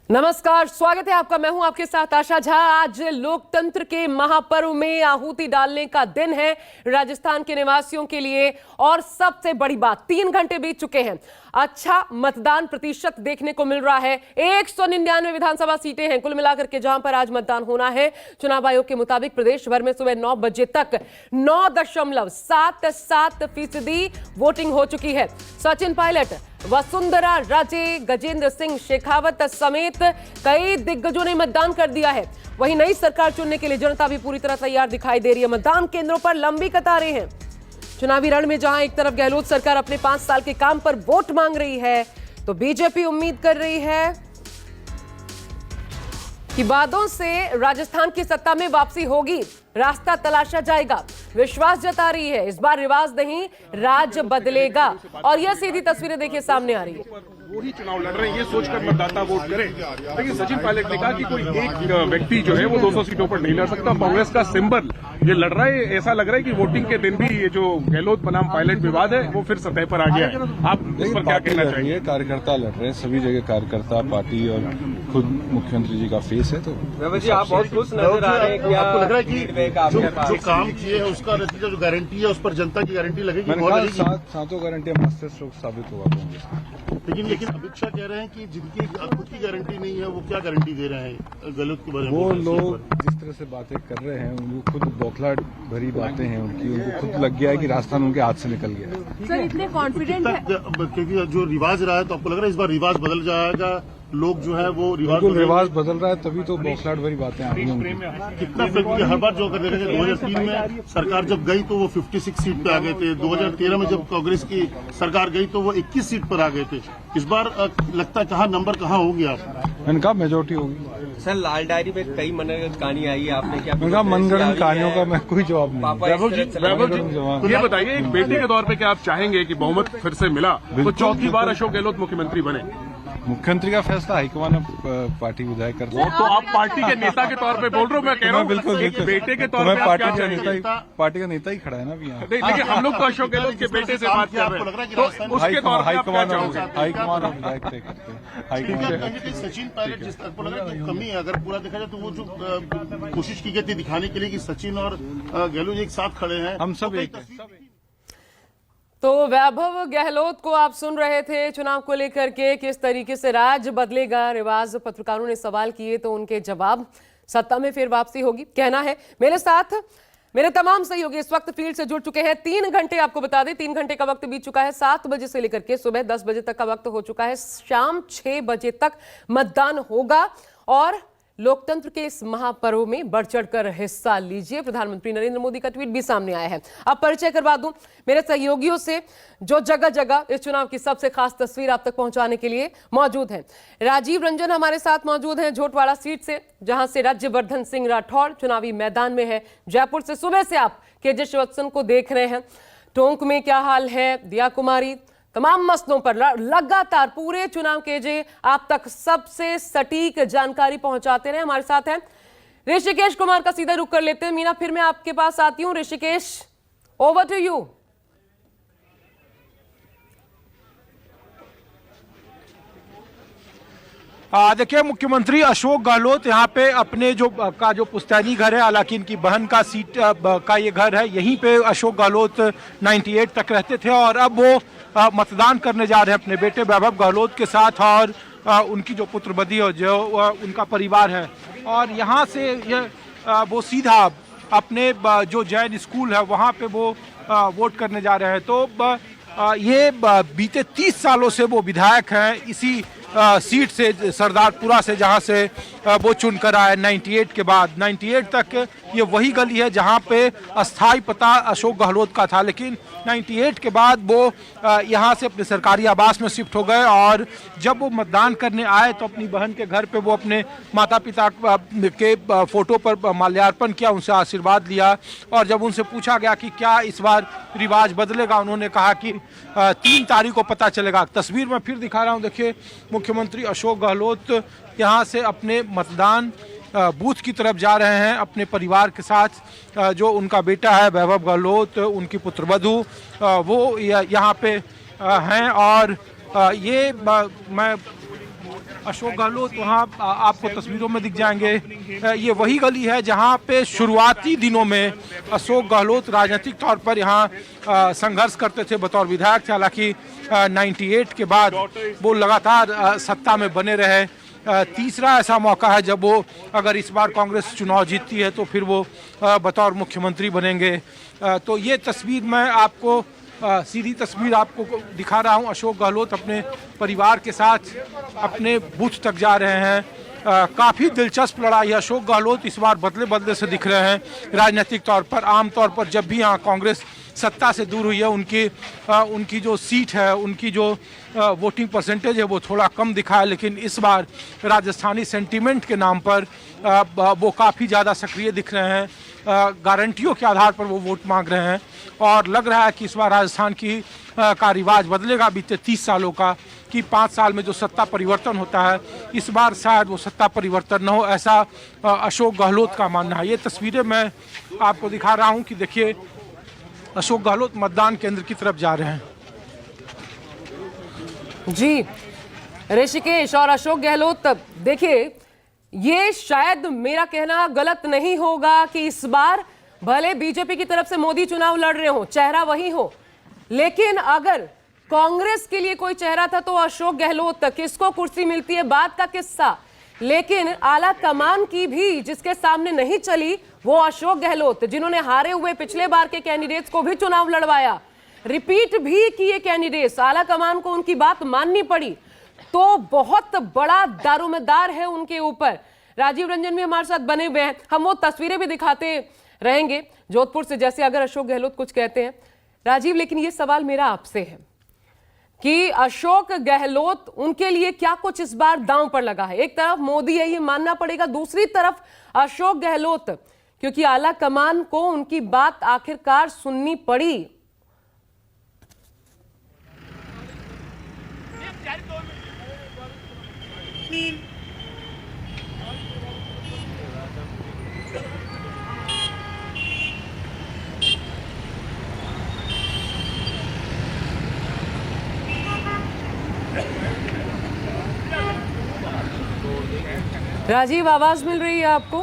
नमस्कार, स्वागत है आपका। मैं हूं आपके साथ आशा झा। आज लोकतंत्र के महापर्व में आहुति डालने का दिन है राजस्थान के निवासियों के लिए। और सबसे बड़ी बात, 3 घंटे बीत चुके हैं, अच्छा मतदान प्रतिशत देखने को मिल रहा है। 199 विधानसभा सीटें हैं कुल मिलाकर के जहां पर आज मतदान होना है। चुनाव आयोग के मुताबिक प्रदेश भर में सुबह 9 बजे तक 9.77% वोटिंग हो चुकी है। सचिन पायलट, वसुंधरा राजे, गजेंद्र सिंह शेखावत समेत कई दिग्गजों ने मतदान कर दिया है। वहीं नई सरकार चुनने के लिए जनता भी पूरी तरह तैयार दिखाई दे रही है। मतदान केंद्रों पर लंबी कतारें हैं। चुनावी रण में जहां एक तरफ गहलोत सरकार अपने 5 साल के काम पर वोट मांग रही है, तो बीजेपी उम्मीद कर रही है कि वादों से राजस्थान की सत्ता में वापसी होगी, रास्ता तलाशा जाएगा। विश्वास जता रही है इस बार रिवाज नहीं, राज बदलेगा। और यह सीधी तस्वीरें देखिए सामने आ रही है। वो ही चुनाव लड़ रहे हैं, ये सोचकर मतदाता वोट करें। लेकिन सचिन पायलट ने कहा कि कोई एक व्यक्ति जो है वो 200 सीटों पर नहीं लड़ सकता। कांग्रेस का सिंबल ये लड़ रहा है। ऐसा लग रहा है कि वोटिंग के दिन भी ये जो गहलोत बनाम पायलट विवाद है वो फिर सतह पर आ गया है। आप इस पर क्या कहना चाहेंगे? कार्यकर्ता लड़ रहे हैं, सभी जगह कार्यकर्ता, पार्टी और खुद मुख्यमंत्री जी का फेस है। तो जी आप बहुत खुश नजर आ रहे हैं। क्या आपको लग रहा है कि जो काम किए हैं उसका नतीजा, जो गारंटी है उस पर जनता की गारंटी लगेगी? सातों गारंटी मास्टर स्ट्रोक साबित होगा कांग्रेस। लेकिन अमित शाह कह रहे हैं कि जिनकी खुद की गारंटी नहीं है वो क्या गारंटी दे रहे हैं गलत के बारे में? वो लोग जिस तरह से बातें कर रहे हैं, उनको खुद बौखलाहट भरी बातें हैं उनकी, उनको खुद लग गया है कि राजस्थान उनके हाथ से निकल गया है। सर इतने कॉन्फिडेंट है क्योंकि जो रिवाज रहा है, तो आपको लग रहा है इस बार रिवाज बदल जाएगा? लोग जो है वो रिवाज बदल रहा है, तभी तो बौखलाहट भरी बातें आ रही हैं। कितना हर बार जो कर रहे थे, 2003 में सरकार जब गई तो वो 56 सीट पे आ गए थे। 2013 में जब कांग्रेस की सरकार गई तो वो 21 सीट पर आ गए थे। इस बार लगता है नंबर कहाँ होंगे आप? इनका मेजोरिटी होगी। सर लाल डायरी में कई मनगढ़ंत कहानी आई है, आपने क्या इनका मनगढ़ंत कहानियों का मैं कोई जवाब नहीं। वैभव जी, ये बताइए, एक बेटे के तौर पे क्या आप चाहेंगे कि बहुमत फिर से मिला तो चौथी बार अशोक गहलोत मुख्यमंत्री बने? मुख्यमंत्री का फैसला हाईकमान पार्टी विधायक करते हैं। तो आप पार्टी के नेता के तौर पे बोल रहे हो? मैं कह रहा हूँ बिल्कुल बेटे के तौर पे पार्टी का नेता ही खड़ा है ना अभी यहाँ। नहीं, लेकिन हम लोग तो अशोक गहलोत के बेटे से बात कर रहे हैं, तो उसके तौर पे आप क्या चाहोगे? हाईकमान और विधायक तय करते हैं। सचिन पायलट जिस तरह को लग रहा है कमी है, अगर पूरा देखा जाए तो वो जो कोशिश की गई थी दिखाने के लिए कि सचिन और गहलोत एक साथ खड़े हैं, हम सब एक हैं। तो वैभव गहलोत को आप सुन रहे थे चुनाव को लेकर के, किस तरीके से राज बदलेगा, रिवाज पत्रकारों ने सवाल किए तो उनके जवाब, सत्ता में फिर वापसी होगी, कहना है। मेरे साथ मेरे तमाम सहयोगी इस वक्त फील्ड से जुड़ चुके हैं। 3 घंटे आपको बता दें, 3 घंटे का वक्त बीत चुका है। 7 बजे से लेकर के सुबह 10 बजे तक का वक्त हो चुका है। शाम 6 बजे तक मतदान होगा और लोकतंत्र के इस महापर्व में बढ़ चढ़कर हिस्सा लीजिए। प्रधानमंत्री नरेंद्र मोदी का ट्वीट भी सामने आया है। अब परिचय करवा दूं मेरे सहयोगियों से जो जगह जगह इस चुनाव की सबसे खास तस्वीर आप तक पहुंचाने के लिए मौजूद हैं। राजीव रंजन हमारे साथ मौजूद हैं झोटवाड़ा सीट से, जहां से राज्यवर्धन सिंह राठौड़ चुनावी मैदान में है। जयपुर से सुबह से आप केजे श्रीवत्सन को देख रहे हैं। टोंक में क्या हाल है? दिया कुमारी, तमाम मसलों पर लगातार पूरे चुनाव के जे आप तक सबसे सटीक जानकारी पहुंचाते रहे। हमारे साथ हैं ऋषिकेश कुमार का सीधा रुख कर लेते हैं। मीना, फिर मैं आपके पास आती हूं। Rishikesh, over to you. देखिए, मुख्यमंत्री अशोक गहलोत यहाँ पे अपने जो पुश्तैनी घर है, हालांकि इनकी बहन का सीट का ये घर है, यहीं पे अशोक गहलोत 98 तक रहते थे और अब वो मतदान करने जा रहे हैं अपने बेटे वैभव गहलोत के साथ और उनकी जो पुत्रवधि है, जो उनका परिवार है। और यहाँ से वो सीधा अपने जो जैन स्कूल है वहाँ पे वो वोट करने जा रहे हैं। तो ये बीते 30 सालों से वो विधायक हैं इसी सीट से, सरदारपुरा से, जहां से वो चुनकर आए 98 के बाद। 98 तक ये वही गली है जहां पे अस्थाई पता अशोक गहलोत का था, लेकिन 98 के बाद वो यहां से अपने सरकारी आवास में शिफ्ट हो गए और जब वो मतदान करने आए तो अपनी बहन के घर पे वो अपने माता पिता के फोटो पर माल्यार्पण किया, उनसे आशीर्वाद लिया और जब उनसे पूछा गया कि क्या इस बार रिवाज बदलेगा, उन्होंने कहा कि 3 तारीख को पता चलेगा। तस्वीर में फिर दिखा रहा हूँ, देखिए मुख्यमंत्री अशोक गहलोत यहाँ से अपने मतदान बूथ की तरफ जा रहे हैं अपने परिवार के साथ। जो उनका बेटा है वैभव गहलोत, उनकी पुत्रवधू वो यहाँ पे हैं और ये मैं अशोक गहलोत वहाँ आपको तस्वीरों में दिख जाएंगे। ये वही गली है जहाँ पे शुरुआती दिनों में अशोक गहलोत राजनीतिक तौर पर यहाँ संघर्ष करते थे, बतौर विधायक थे। हालांकि 98 के बाद वो लगातार सत्ता में बने रहे। तीसरा ऐसा मौका है जब वो, अगर इस बार कांग्रेस चुनाव जीतती है तो फिर वो बतौर मुख्यमंत्री बनेंगे। तो ये तस्वीर मैं आपको सीधी तस्वीर आपको दिखा रहा हूँ। अशोक गहलोत अपने परिवार के साथ अपने बूथ तक जा रहे हैं। काफ़ी दिलचस्प लड़ाई है। अशोक गहलोत इस बार बदले बदले से दिख रहे हैं राजनीतिक तौर पर। आमतौर पर जब भी यहाँ कांग्रेस सत्ता से दूर हुई है, उनकी जो सीट है, उनकी जो वोटिंग परसेंटेज है वो थोड़ा कम दिखा है। लेकिन इस बार राजस्थानी सेंटीमेंट के नाम पर वो काफ़ी ज़्यादा सक्रिय दिख रहे हैं। गारंटियों के आधार पर वो वोट मांग रहे हैं और लग रहा है कि इस बार राजस्थान का रिवाज बदलेगा बीते 30 सालों का, कि 5 साल में जो सत्ता परिवर्तन होता है इस बार शायद वो सत्ता परिवर्तन न हो, ऐसा अशोक गहलोत का मानना है। ये तस्वीरें मैं आपको दिखा रहा हूँ कि देखिए अशोक गहलोत मतदान केंद्र की तरफ जा रहे हैं। जी ऋषिकेश और अशोक गहलोत, देखिए ये शायद मेरा कहना गलत नहीं होगा कि इस बार भले बीजेपी की तरफ से मोदी चुनाव लड़ रहे हो, चेहरा वही हो, लेकिन अगर कांग्रेस के लिए कोई चेहरा था तो अशोक गहलोत। किसको कुर्सी मिलती है बात का किस्सा, लेकिन आला कमान की भी जिसके सामने नहीं चली वो अशोक गहलोत, जिन्होंने हारे हुए पिछले बार के कैंडिडेट्स को भी चुनाव लड़वाया, रिपीट भी किए कैंडिडेट्स। आला कमान को उनकी बात माननी पड़ी, तो बहुत बड़ा दारोमदार है उनके ऊपर। राजीव रंजन भी हमारे साथ बने हुए हैं, हम वो तस्वीरें भी दिखाते रहेंगे जोधपुर से, जैसे अगर अशोक गहलोत कुछ कहते हैं। राजीव, लेकिन ये सवाल मेरा आपसे है कि अशोक गहलोत, उनके लिए क्या कुछ इस बार दांव पर लगा है? एक तरफ मोदी है ये मानना पड़ेगा, दूसरी तरफ अशोक गहलोत, क्योंकि आला कमान को उनकी बात आखिरकार सुननी पड़ी। राजीव, आवाज मिल रही है आपको?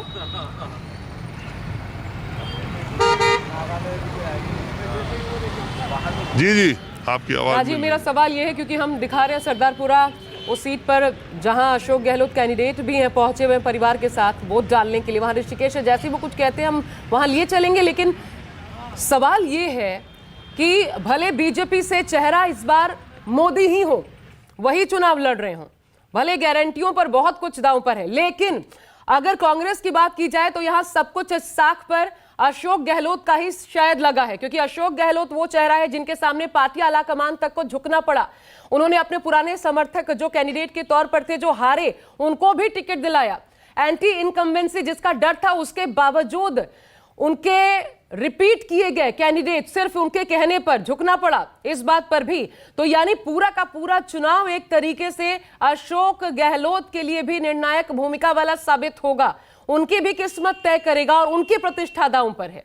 जी जी, आपकी आवाज। राजीव, मेरा सवाल ये है, क्योंकि हम दिखा रहे हैं सरदारपुरा उस सीट पर जहां अशोक गहलोत कैंडिडेट भी हैं, पहुंचे हुए परिवार के साथ वोट डालने के लिए। वहां ऋषिकेश है, जैसे वो कुछ कहते हैं हम वहां लिए चलेंगे, लेकिन सवाल ये है कि भले बीजेपी से चेहरा इस बार मोदी ही हो, वही चुनाव लड़ रहे हो, भले गारंटियों पर बहुत कुछ दांव पर है, लेकिन अगर कांग्रेस की बात की जाए तो यहां सब कुछ इस साख पर अशोक गहलोत का ही शायद लगा है, क्योंकि अशोक गहलोत वो चेहरा है जिनके सामने पार्टी आलाकमान तक को झुकना पड़ा। उन्होंने अपने पुराने समर्थक जो कैंडिडेट के तौर पर थे, जो हारे, उनको भी टिकट दिलाया। एंटी इनकम्बेंसी जिसका डर था, उसके बावजूद उनके रिपीट किए गए कैंडिडेट, सिर्फ उनके कहने पर झुकना पड़ा इस बात पर भी। तो यानी पूरा का पूरा चुनाव एक तरीके से अशोक गहलोत के लिए भी निर्णायक भूमिका वाला साबित होगा, उनकी भी किस्मत तय करेगा और उनकी प्रतिष्ठा दांव पर है।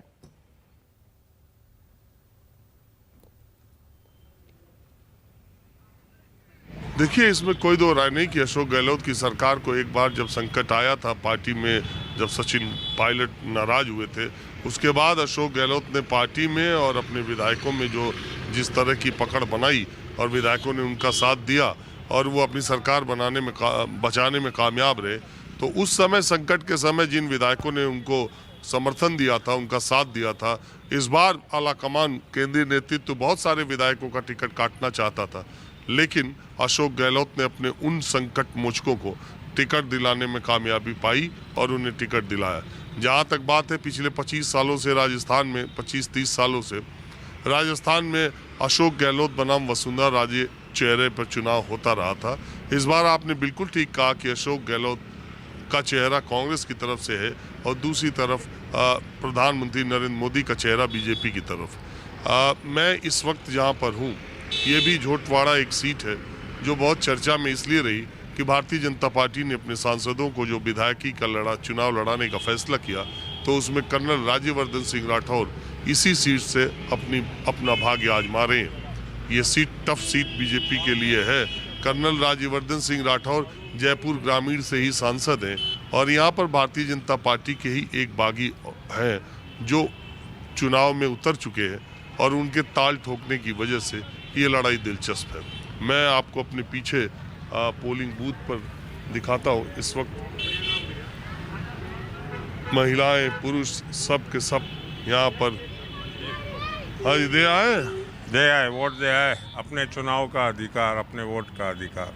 देखिए, इसमें कोई दो राय नहीं कि अशोक गहलोत की सरकार को एक बार जब संकट आया था पार्टी में, जब सचिन पायलट नाराज हुए थे, उसके बाद अशोक गहलोत ने पार्टी में और अपने विधायकों में जो जिस तरह की पकड़ बनाई और विधायकों ने उनका साथ दिया और वो अपनी सरकार बचाने में कामयाब रहे। तो उस समय, संकट के समय, जिन विधायकों ने उनको समर्थन दिया था, उनका साथ दिया था, इस बार आलाकमान केंद्रीय नेतृत्व बहुत सारे विधायकों का टिकट काटना चाहता था, लेकिन अशोक गहलोत ने अपने उन संकट मोचकों को टिकट दिलाने में कामयाबी पाई और उन्हें टिकट दिलाया। जहाँ तक बात है, पिछले 25 सालों से राजस्थान में, 25-30 सालों से राजस्थान में अशोक गहलोत बनाम वसुंधरा राजे चेहरे पर चुनाव होता रहा था। इस बार आपने बिल्कुल ठीक कहा कि अशोक गहलोत का चेहरा कांग्रेस की तरफ से है और दूसरी तरफ प्रधानमंत्री नरेंद्र मोदी का चेहरा बीजेपी की तरफ। मैं इस वक्त जहाँ पर हूँ, ये भी झोटवाड़ा एक सीट है जो बहुत चर्चा में इसलिए रही कि भारतीय जनता पार्टी ने अपने सांसदों को जो विधायकी का चुनाव लड़ाने का फैसला किया, तो उसमें कर्नल राज्यवर्धन सिंह राठौर इसी सीट से अपना भाग्य आजमा रहे हैं। ये सीट टफ सीट बीजेपी के लिए है। कर्नल राज्यवर्धन सिंह राठौर जयपुर ग्रामीण से ही सांसद हैं और यहाँ पर भारतीय जनता पार्टी के ही एक बागी हैं जो चुनाव में उतर चुके हैं और उनके ताल ठोकने की वजह से ये लड़ाई दिलचस्प है। मैं आपको अपने पीछे पोलिंग बूथ पर दिखाता हूँ। इस वक्त महिलाएं पुरुष सब के सब यहाँ पर आज दे आए वोट दे आए, अपने चुनाव का अधिकार, अपने वोट का अधिकार।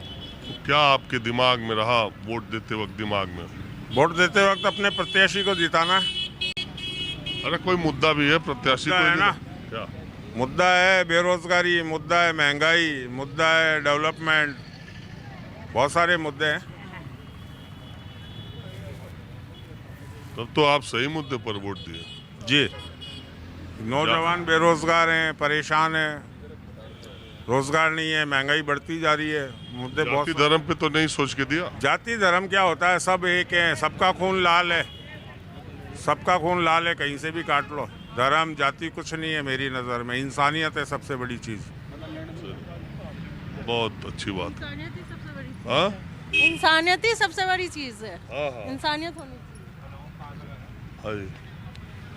क्या आपके दिमाग में रहा वोट देते वक्त? दिमाग में वोट देते वक्त अपने प्रत्याशी को जिताना। अरे कोई मुद्दा भी है प्रत्याशी मुद्दा को है ना? क्या मुद्दा है बेरोजगारी, मुद्दा है महंगाई, मुद्दा है डेवलपमेंट, बहुत सारे मुद्दे हैं। तब तो आप सही मुद्दे पर वोट दिए। जी, नौजवान बेरोजगार हैं, परेशान हैं, रोजगार नहीं है, महंगाई बढ़ती जा रही है, मुद्दे बहुत। जाति धर्म पे तो नहीं सोच के दिया? जाति धर्म क्या होता है, सब एक है, सबका खून लाल है, सबका खून लाल है, कहीं से भी काट लो। धर्म जाति कुछ नहीं है मेरी नज़र में, इंसानियत है सबसे बड़ी चीज़। बहुत अच्छी बात है। इंसानियत ही सबसे बड़ी चीज़ है। हाँ। इंसानियत होनी चाहिए।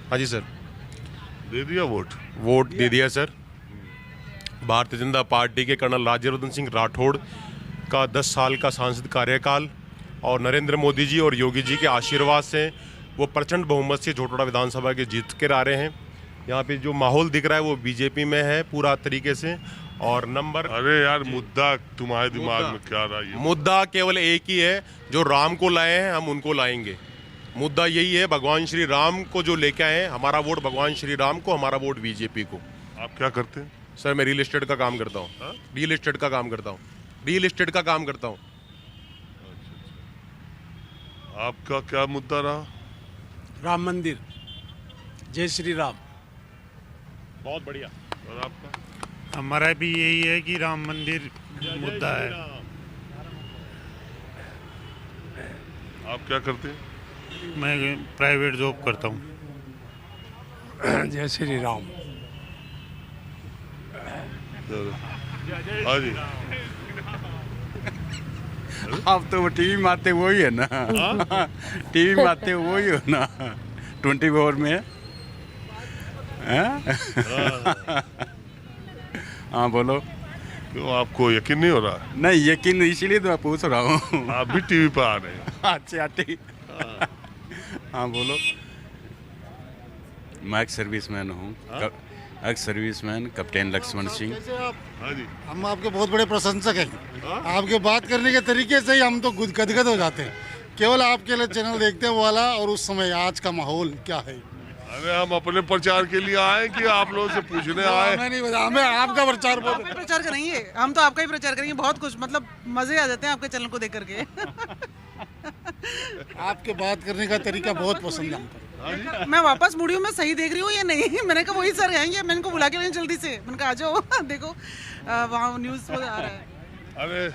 हाँ जी सर, दे दिया वोट? वोट दे दिया सर। भारतीय जनता पार्टी के कर्नल राज्यवर्धन सिंह राठौड़ का 10 साल का सांसद कार्यकाल और नरेंद्र मोदी जी और योगी जी के आशीर्वाद से वो प्रचंड बहुमत से झोटड़ा विधानसभा के जीत कर आ रहे हैं। यहाँ पे जो माहौल दिख रहा है वो बीजेपी में है पूरा तरीके से। और नंबर, अरे यार मुद्दा तुम्हारे दिमाग में क्या रहा है? मुद्दा केवल एक ही है, जो राम को लाए हैं हम उनको लाएंगे। मुद्दा यही है, भगवान श्री राम को जो लेके आए हैं, हमारा वोट भगवान श्री राम को, हमारा वोट बीजेपी को। आप क्या करते हैं? सर मैं रियल एस्टेट का काम करता हूँ। रियल एस्टेट का काम करता हूँ। रियल एस्टेट का काम करता हूँ। आपका क्या मुद्दा रहा? राम मंदिर, जय श्री राम। बहुत बढ़िया। और आपका? हमारा भी यही है कि राम मंदिर मुद्दा है। आप क्या करते हैं? मैं प्राइवेट जॉब करता हूँ। जय श्री राम। हाँ जी। आप तो वो टीवी में आते वही है ना? टीवी में आते वही हो ना? 24 में। हाँ बोलो। क्यों, आपको यकीन नहीं हो रहा? नहीं यकीन, इसीलिए तो मैं पूछ रहा हूँ। आप भी टीवी पर आ रहे हैं? अच्छा ठीक। हाँ बोलो। मैं एक सर्विसमैन हूँ, ex serviceman captain Laxman Singh. हाँ जी। हम आपके बहुत बड़े प्रशंसक हैं। आपके बात करने के तरीके से ही हम तो गदगद हो जाते हैं। केवल आपके लिए चैनल देखते हैं वाला। और उस समय आज का माहौल क्या है? अरे हम अपने प्रचार के लिए आए कि आप लोगों से पूछने आए? हमें नहीं पता, हमें आपका प्रचार बहुत। प्रचार करेंगे हम तो, आपका ही प्रचार करेंगे। बहुत कुछ मतलब मजे आ जाते हैं आपके चैनल को देख करके। आपके बात करने का तरीका बहुत पसंद है हमको। मैं वापस मुड़ी हूँ, मैं सही देख रही हूँ या नहीं? मैंने कहा वही सर आएंगे, मैंने को बुला के नहीं जल्दी से। मैंने कहा आ जाओ देखो वहाँ न्यूज़ आ रहा है। अरे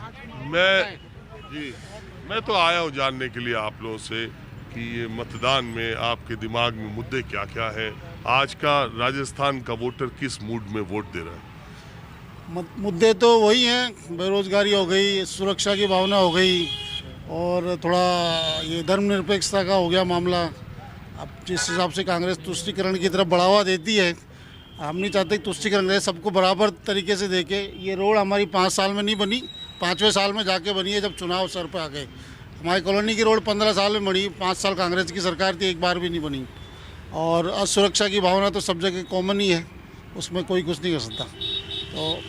मैं तो आया हूँ जानने के लिए आप लोगों से कि ये मतदान में आपके दिमाग में मुद्दे क्या क्या है। आज का राजस्थान का वोटर किस मूड में वोट दे रहा है? मुद्दे तो वही हैं, बेरोजगारी हो गई, सुरक्षा की भावना हो गई और थोड़ा ये धर्मनिरपेक्षता का हो गया मामला। अब जिस हिसाब से कांग्रेस तुष्टीकरण की तरफ बढ़ावा देती है, हम नहीं चाहते कि तुष्टीकरण रहे, सबको बराबर तरीके से देखे। ये रोड हमारी 5 साल में नहीं बनी, 5वें साल में जाके बनी है जब चुनाव सर पे आ गए। हमारी कॉलोनी की रोड 15 साल में बनी, 5 साल कांग्रेस की सरकार थी, एक बार भी नहीं बनी। और असुरक्षा की भावना तो सब जगह कॉमन ही है, उसमें कोई कुछ नहीं कर सकता। तो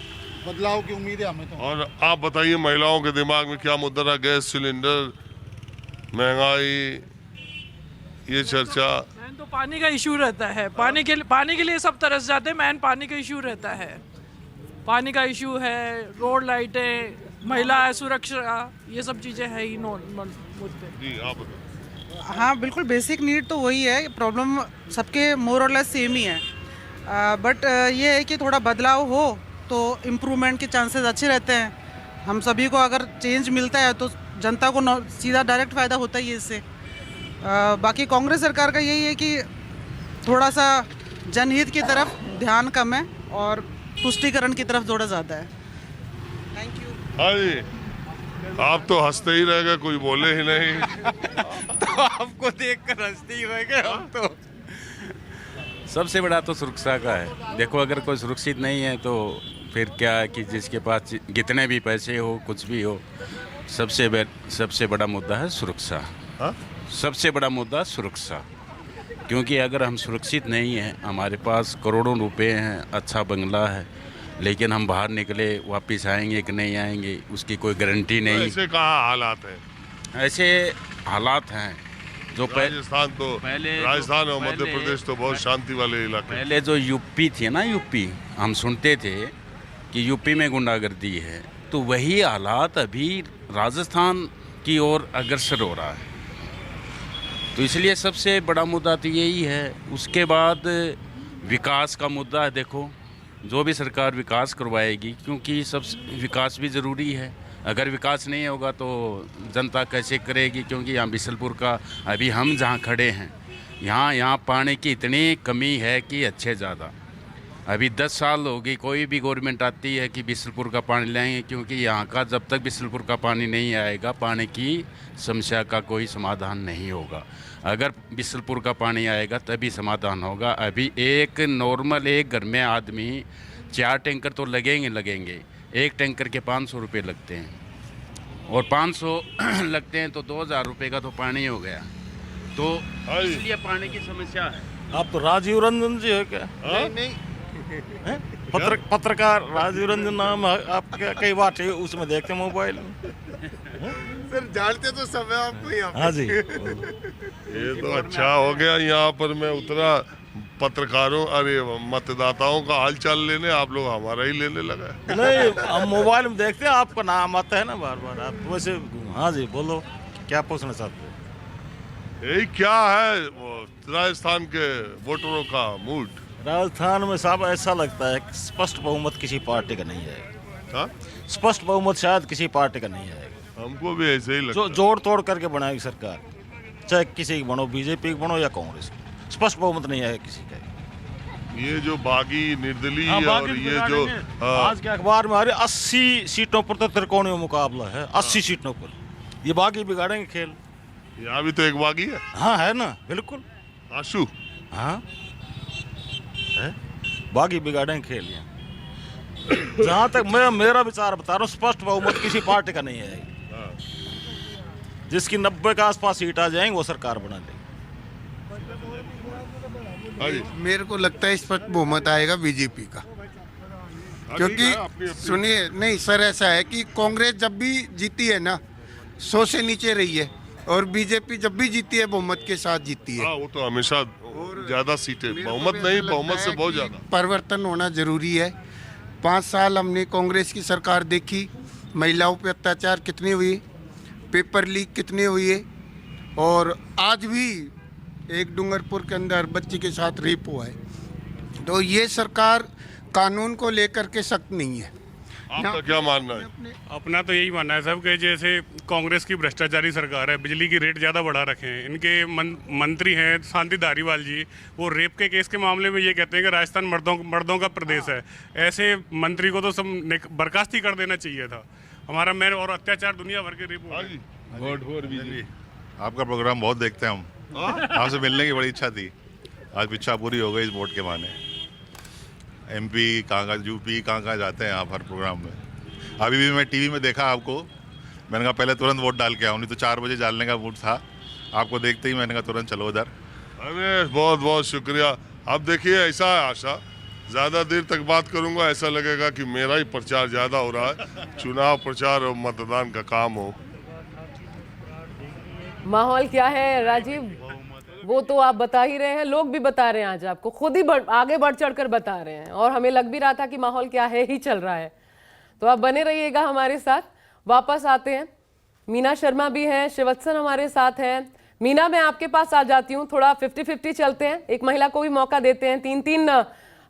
बदलाव की उम्मीद है हमें तो। और आप बताइए महिलाओं के दिमाग में क्या मुद्दा रहा? गैस सिलेंडर, महंगाई, ये चर्चा। मैन तो पानी का इशू रहता है। पानी के लिए सब तरस जाते हैं। मैन पानी का इशू रहता है। पानी का इशू है, रोड लाइटें, महिला सुरक्षा, ये सब चीज़ें हैं ही मुद्दे। जी आप बताइए। हाँ बिल्कुल, बेसिक नीड तो वही है। प्रॉब्लम सबके मोर और लेस सेम ही है। बट ये है कि थोड़ा बदलाव हो तो इम्प्रूवमेंट के चांसेस अच्छे रहते हैं। हम सभी को अगर चेंज मिलता है तो जनता को सीधा डायरेक्ट फ़ायदा होता ही है इससे। बाकी कांग्रेस सरकार का यही है कि थोड़ा सा जनहित की तरफ ध्यान कम है और तुष्टीकरण की तरफ थोड़ा ज़्यादा है। Thank you. हाँ जी। आप तो हंसते ही रह गए, कोई बोले ही नहीं। तो आपको देखकर हंसते ही रह गए हम तो। सबसे बड़ा तो सुरक्षा का है। देखो अगर कोई सुरक्षित नहीं है तो फिर क्या है कि जिसके पास कितने भी पैसे हो कुछ भी हो, सबसे बड़ा मुद्दा है सुरक्षा। सबसे बड़ा मुद्दा सुरक्षा, क्योंकि अगर हम सुरक्षित नहीं हैं, हमारे पास करोड़ों रुपए हैं, अच्छा बंगला है, लेकिन हम बाहर निकले वापस आएंगे कि नहीं आएंगे उसकी कोई गारंटी नहीं। ऐसे कहाँ हालात है? ऐसे हालात हैं जो राजस्थान और मध्य प्रदेश तो बहुत शांति वाले इलाके। पहले जो यूपी थे ना, यूपी हम सुनते थे कि यूपी में गुंडागर्दी है, तो वही हालात अभी राजस्थान की ओर अग्रसर हो रहा है। तो इसलिए सबसे बड़ा मुद्दा तो यही है। उसके बाद विकास का मुद्दा है। देखो जो भी सरकार विकास करवाएगी, क्योंकि सब विकास भी ज़रूरी है। अगर विकास नहीं होगा तो जनता कैसे करेगी, क्योंकि यहाँ बिसलपुर का अभी हम जहाँ खड़े हैं यहाँ पानी की इतनी कमी है कि अच्छे ज़्यादा। अभी 10 साल हो गई, कोई भी गवर्नमेंट आती है कि बिसलपुर का पानी लाएंगे, क्योंकि यहाँ का जब तक बिसलपुर का पानी नहीं आएगा पानी की समस्या का कोई समाधान नहीं होगा। अगर बिसलपुर का पानी आएगा तभी समाधान होगा। अभी एक नॉर्मल एक घर में आदमी 4 टैंकर तो लगेंगे। एक टैंकर के 500 रुपये लगते हैं, और 500 लगते हैं तो 2000 रुपये का तो पानी हो गया। तो इसलिए पानी की समस्या है। आप तो राजीव रंजन जी हो क्या? नहीं पत्रकार राजीव रंजन नाम आप कई बार उसमें देखते मोबाइल में। सर जानते तो सब है आपको यहाँ। हाँ जी। ये तो अच्छा हो गया, यहाँ पर मैं उतरा पत्रकारों मतदाताओं का हाल चाल लेने, आप लोग हमारा ही लेने लगा। नहीं हम मोबाइल में देखते हैं, आपका नाम आता है ना बार बार। आप वैसे हाँ जी बोलो, क्या पूछना चाहते हो? यही क्या है राजस्थान के वोटरों का मूड? राजस्थान में साहब ऐसा लगता है कि स्पष्ट बहुमत किसी पार्टी का नहीं आएगा। स्पष्ट बहुमत शायद किसी पार्टी का नहीं आएगा। हमको भी ऐसे ही लगता है। जोड़ तोड़ करके बनाएगी सरकार, चाहे किसी की बनो, बीजेपी की बनो या कांग्रेस की, स्पष्ट बहुमत नहीं आएगा किसी का। ये जो बागी निर्दलीय और ये जो आज के अखबार में आ रही 80 सीटों पर तो त्रिकोणीय मुकाबला है। 80 सीटों पर ये बागी बिगाड़ेंगे खेल। यहाँ भी तो एक बागी है। हाँ है ना, बिल्कुल आशु। हाँ है, बागी बिगाड़ेंगे खेल। यहाँ जहाँ तक मैं मेरा विचार बता रहा हूँ, स्पष्ट बहुमत किसी पार्टी का नहीं है। जिसकी 90 के आसपास सीट आ जाएंगे वो सरकार बना देगी। मेरे को लगता है स्पष्ट बहुमत आएगा बीजेपी का, क्योंकि सुनिए नहीं सर, ऐसा है कि कांग्रेस जब भी जीती है ना 100 से नीचे रही है, और बीजेपी जब भी जीती है बहुमत के साथ जीती है। वो तो हमेशा ज्यादा सीटें, बहुमत नहीं बहुमत से बहुत ज्यादा। परिवर्तन होना जरूरी है। 5 साल हमने कांग्रेस की सरकार देखी, महिलाओं पे अत्याचार कितने हुए, पेपर लीक कितने हुए, और आज भी एक डूंगरपुर के अंदर बच्ची के साथ रेप हुआ है। तो ये सरकार कानून को लेकर के सख्त नहीं है। आपका क्या मानना है? अपना तो यही मानना है सब कि जैसे कांग्रेस की भ्रष्टाचारी सरकार है, बिजली की रेट ज़्यादा बढ़ा रखे हैं। इनके मंत्री हैं शांति धारीवाल जी, वो रेप के केस के मामले में ये कहते हैं कि राजस्थान मर्दों का प्रदेश है। ऐसे मंत्री को तो सब बर्खास्त ही कर देना चाहिए था। हमारा मैन और अत्याचार दुनिया भर के रेप। Vote for BJP. आपका प्रोग्राम बहुत देखते हैं हम। आपसे मिलने की बड़ी इच्छा थी, आज इच्छा पूरी हो गई इस वोट के माने। MP कहाँ यूपी कहाँ जाते हैं आप हर प्रोग्राम में। अभी भी मैं टीवी में देखा आपको, मैंने कहा पहले तुरंत वोट डाल के आऊँ, नहीं तो 4 बजे डालने का मूड था। आपको देखते ही मैंने कहा तुरंत चलो उधर। अरे बहुत बहुत शुक्रिया। अब देखिए ऐसा है आशा, ज़्यादा देर तक बात करूंगा ऐसा लगेगा कि मेरा ही प्रचार ज़्यादा हो रहा है। चुनाव प्रचार और मतदान का काम हो। माहौल क्या है राजीव, वो तो आप बता ही रहे हैं, लोग भी बता रहे हैं, आज आपको खुद ही आगे बढ़ चढ़कर बता रहे हैं, और हमें लग भी रहा था कि माहौल क्या है ही चल रहा है। तो आप बने रहिएगा हमारे साथ। वापस आते हैं, मीना शर्मा भी हैं, शिवत्सन हमारे साथ हैं। मीना, मैं आपके पास आ जाती हूँ, थोड़ा 50-50 चलते हैं, एक महिला को भी मौका देते हैं। 3-3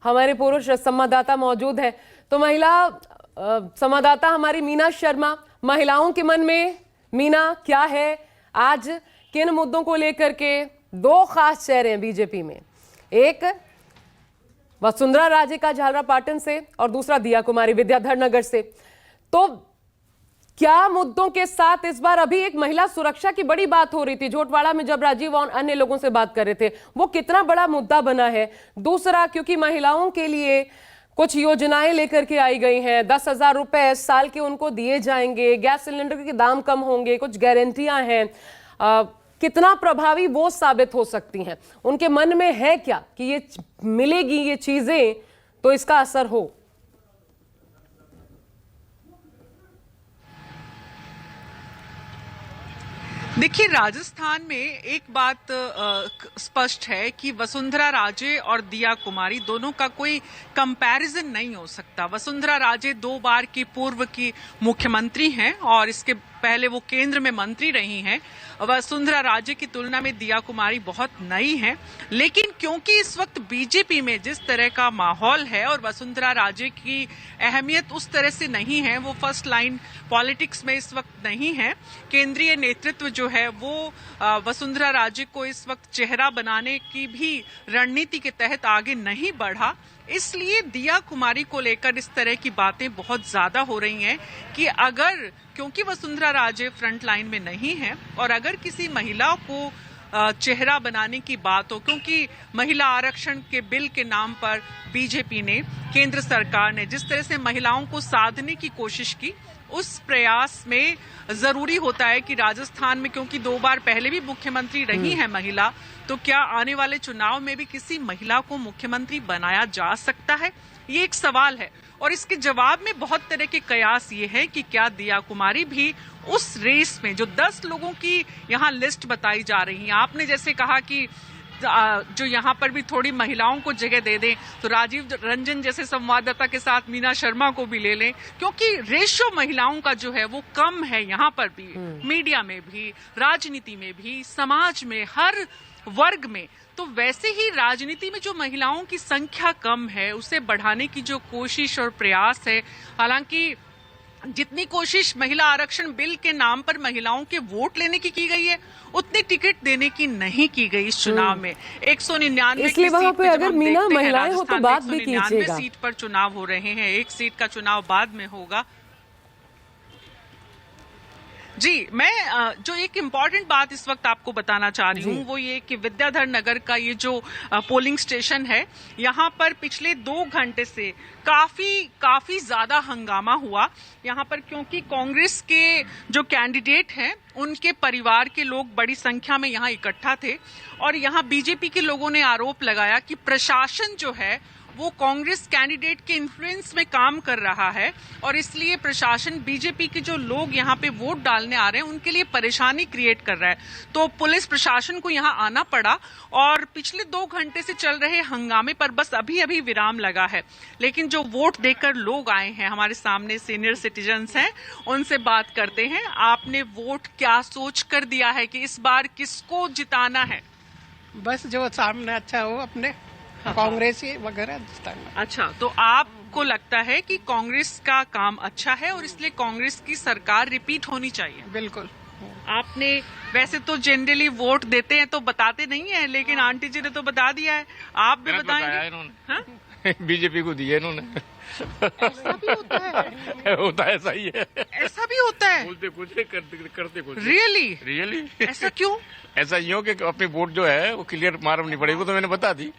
हमारे पुरुष संवाददाता मौजूद हैं, तो महिला संवाददाता हमारी मीना शर्मा, महिलाओं के मन में मीना क्या है आज, किन मुद्दों को लेकर के 2 खास चेहरे हैं बीजेपी में, एक वसुंधरा राजे का झालरापाटन से और दूसरा दिया कुमारी विद्याधर नगर से। तो क्या मुद्दों के साथ इस बार अभी एक महिला सुरक्षा की बड़ी बात हो रही थी झोटवाड़ा में, जब राजीव और अन्य लोगों से बात कर रहे थे, वो कितना बड़ा मुद्दा बना है। दूसरा, क्योंकि महिलाओं के लिए कुछ योजनाएं लेकर के आई गई हैं, 10,000 रुपए साल के उनको दिए जाएंगे, गैस सिलेंडर के दाम कम होंगे, कुछ गारंटियां हैं। कितना प्रभावी वो साबित हो सकती हैं, उनके मन में है क्या कि ये मिलेगी ये चीजें तो इसका असर हो। देखिए, राजस्थान में एक बात स्पष्ट है कि वसुंधरा राजे और दिया कुमारी दोनों का कोई कंपैरिजन नहीं हो सकता। वसुंधरा राजे 2 बार की पूर्व की मुख्यमंत्री हैं और इसके पहले वो केंद्र में मंत्री रही हैं। वसुंधरा राजे की तुलना में दिया कुमारी बहुत नई हैं, लेकिन क्योंकि इस वक्त बीजेपी में जिस तरह का माहौल है और वसुंधरा राजे की अहमियत उस तरह से नहीं है, वो फर्स्ट लाइन पॉलिटिक्स में इस वक्त नहीं है। केंद्रीय नेतृत्व जो है वो वसुंधरा राजे को इस वक्त चेहरा बनाने की भी रणनीति के तहत आगे नहीं बढ़ा, इसलिए दिया कुमारी को लेकर इस तरह की बातें बहुत ज्यादा हो रही हैं कि अगर, क्योंकि वसुंधरा राजे फ्रंट लाइन में नहीं है और अगर किसी महिला को चेहरा बनाने की बात हो, क्योंकि महिला आरक्षण के बिल के नाम पर बीजेपी ने, केंद्र सरकार ने जिस तरह से महिलाओं को साधने की कोशिश की, उस प्रयास में जरूरी होता है कि राजस्थान में, क्योंकि 2 बार पहले भी मुख्यमंत्री रही है महिला, तो क्या आने वाले चुनाव में भी किसी महिला को मुख्यमंत्री बनाया जा सकता है, ये एक सवाल है। और इसके जवाब में बहुत तरह के कयास ये है कि क्या दिया कुमारी भी उस रेस में, जो 10 लोगों की यहाँ लिस्ट बताई जा रही है, आपने जैसे कहा कि जो यहाँ पर भी थोड़ी महिलाओं को जगह दे दें, तो राजीव रंजन जैसे संवाददाता के साथ मीना शर्मा को भी ले लें, क्योंकि रेशो महिलाओं का जो है वो कम है यहाँ पर भी, मीडिया में भी, राजनीति में भी, समाज में, हर वर्ग में। तो वैसे ही राजनीति में जो महिलाओं की संख्या कम है, उसे बढ़ाने की जो कोशिश और प्रयास है, हालांकि जितनी कोशिश महिला आरक्षण बिल के नाम पर महिलाओं के वोट लेने की गई है, उतनी टिकट देने की नहीं की गई इस चुनाव में। 199 इसलिए वहां पे अगर मीना महिलाएं हो तो बात भी कीजिएगा। सीट पर चुनाव हो रहे हैं, 1 सीट का चुनाव बाद में होगा। जी, मैं जो एक इम्पॉर्टेंट बात इस वक्त आपको बताना चाह रही हूँ वो ये कि विद्याधर नगर का ये जो पोलिंग स्टेशन है, यहाँ पर पिछले 2 घंटे से काफी ज्यादा हंगामा हुआ यहाँ पर, क्योंकि कांग्रेस के जो कैंडिडेट हैं उनके परिवार के लोग बड़ी संख्या में यहाँ इकट्ठा थे और यहाँ बीजेपी के लोगों ने आरोप लगाया कि प्रशासन जो है वो कांग्रेस कैंडिडेट के इन्फ्लुएंस में काम कर रहा है और इसलिए प्रशासन, बीजेपी के जो लोग यहाँ पे वोट डालने आ रहे हैं उनके लिए परेशानी क्रिएट कर रहा है। तो पुलिस प्रशासन को यहाँ आना पड़ा और पिछले 2 घंटे से चल रहे हंगामे पर बस अभी विराम लगा है। लेकिन जो वोट देकर लोग आए हैं, हमारे सामने सीनियर सिटीजन्स हैं, उनसे बात करते हैं। आपने वोट क्या सोच कर दिया है कि इस बार किसको जिताना है? बस जो सामने अच्छा हो, अपने कांग्रेस वगैरह। अच्छा, तो आपको लगता है कि कांग्रेस का काम अच्छा है और इसलिए कांग्रेस की सरकार रिपीट होनी चाहिए? बिल्कुल। आपने वैसे तो जनरली वोट देते हैं तो बताते नहीं है, लेकिन आंटी जी ने तो बता दिया है, आप भी बताएंगे? बीजेपी को दिए इन्होंने। ऐसा भी होता है? होता है, ऐसा ही है। ऐसा भी होता है? बोलते कुछ करते कुछ। रियली? ऐसा क्यों? ऐसा यूँ कि अपनी वोट जो है वो क्लियर मालूम पड़ेगी, वो तो मैंने बता दी।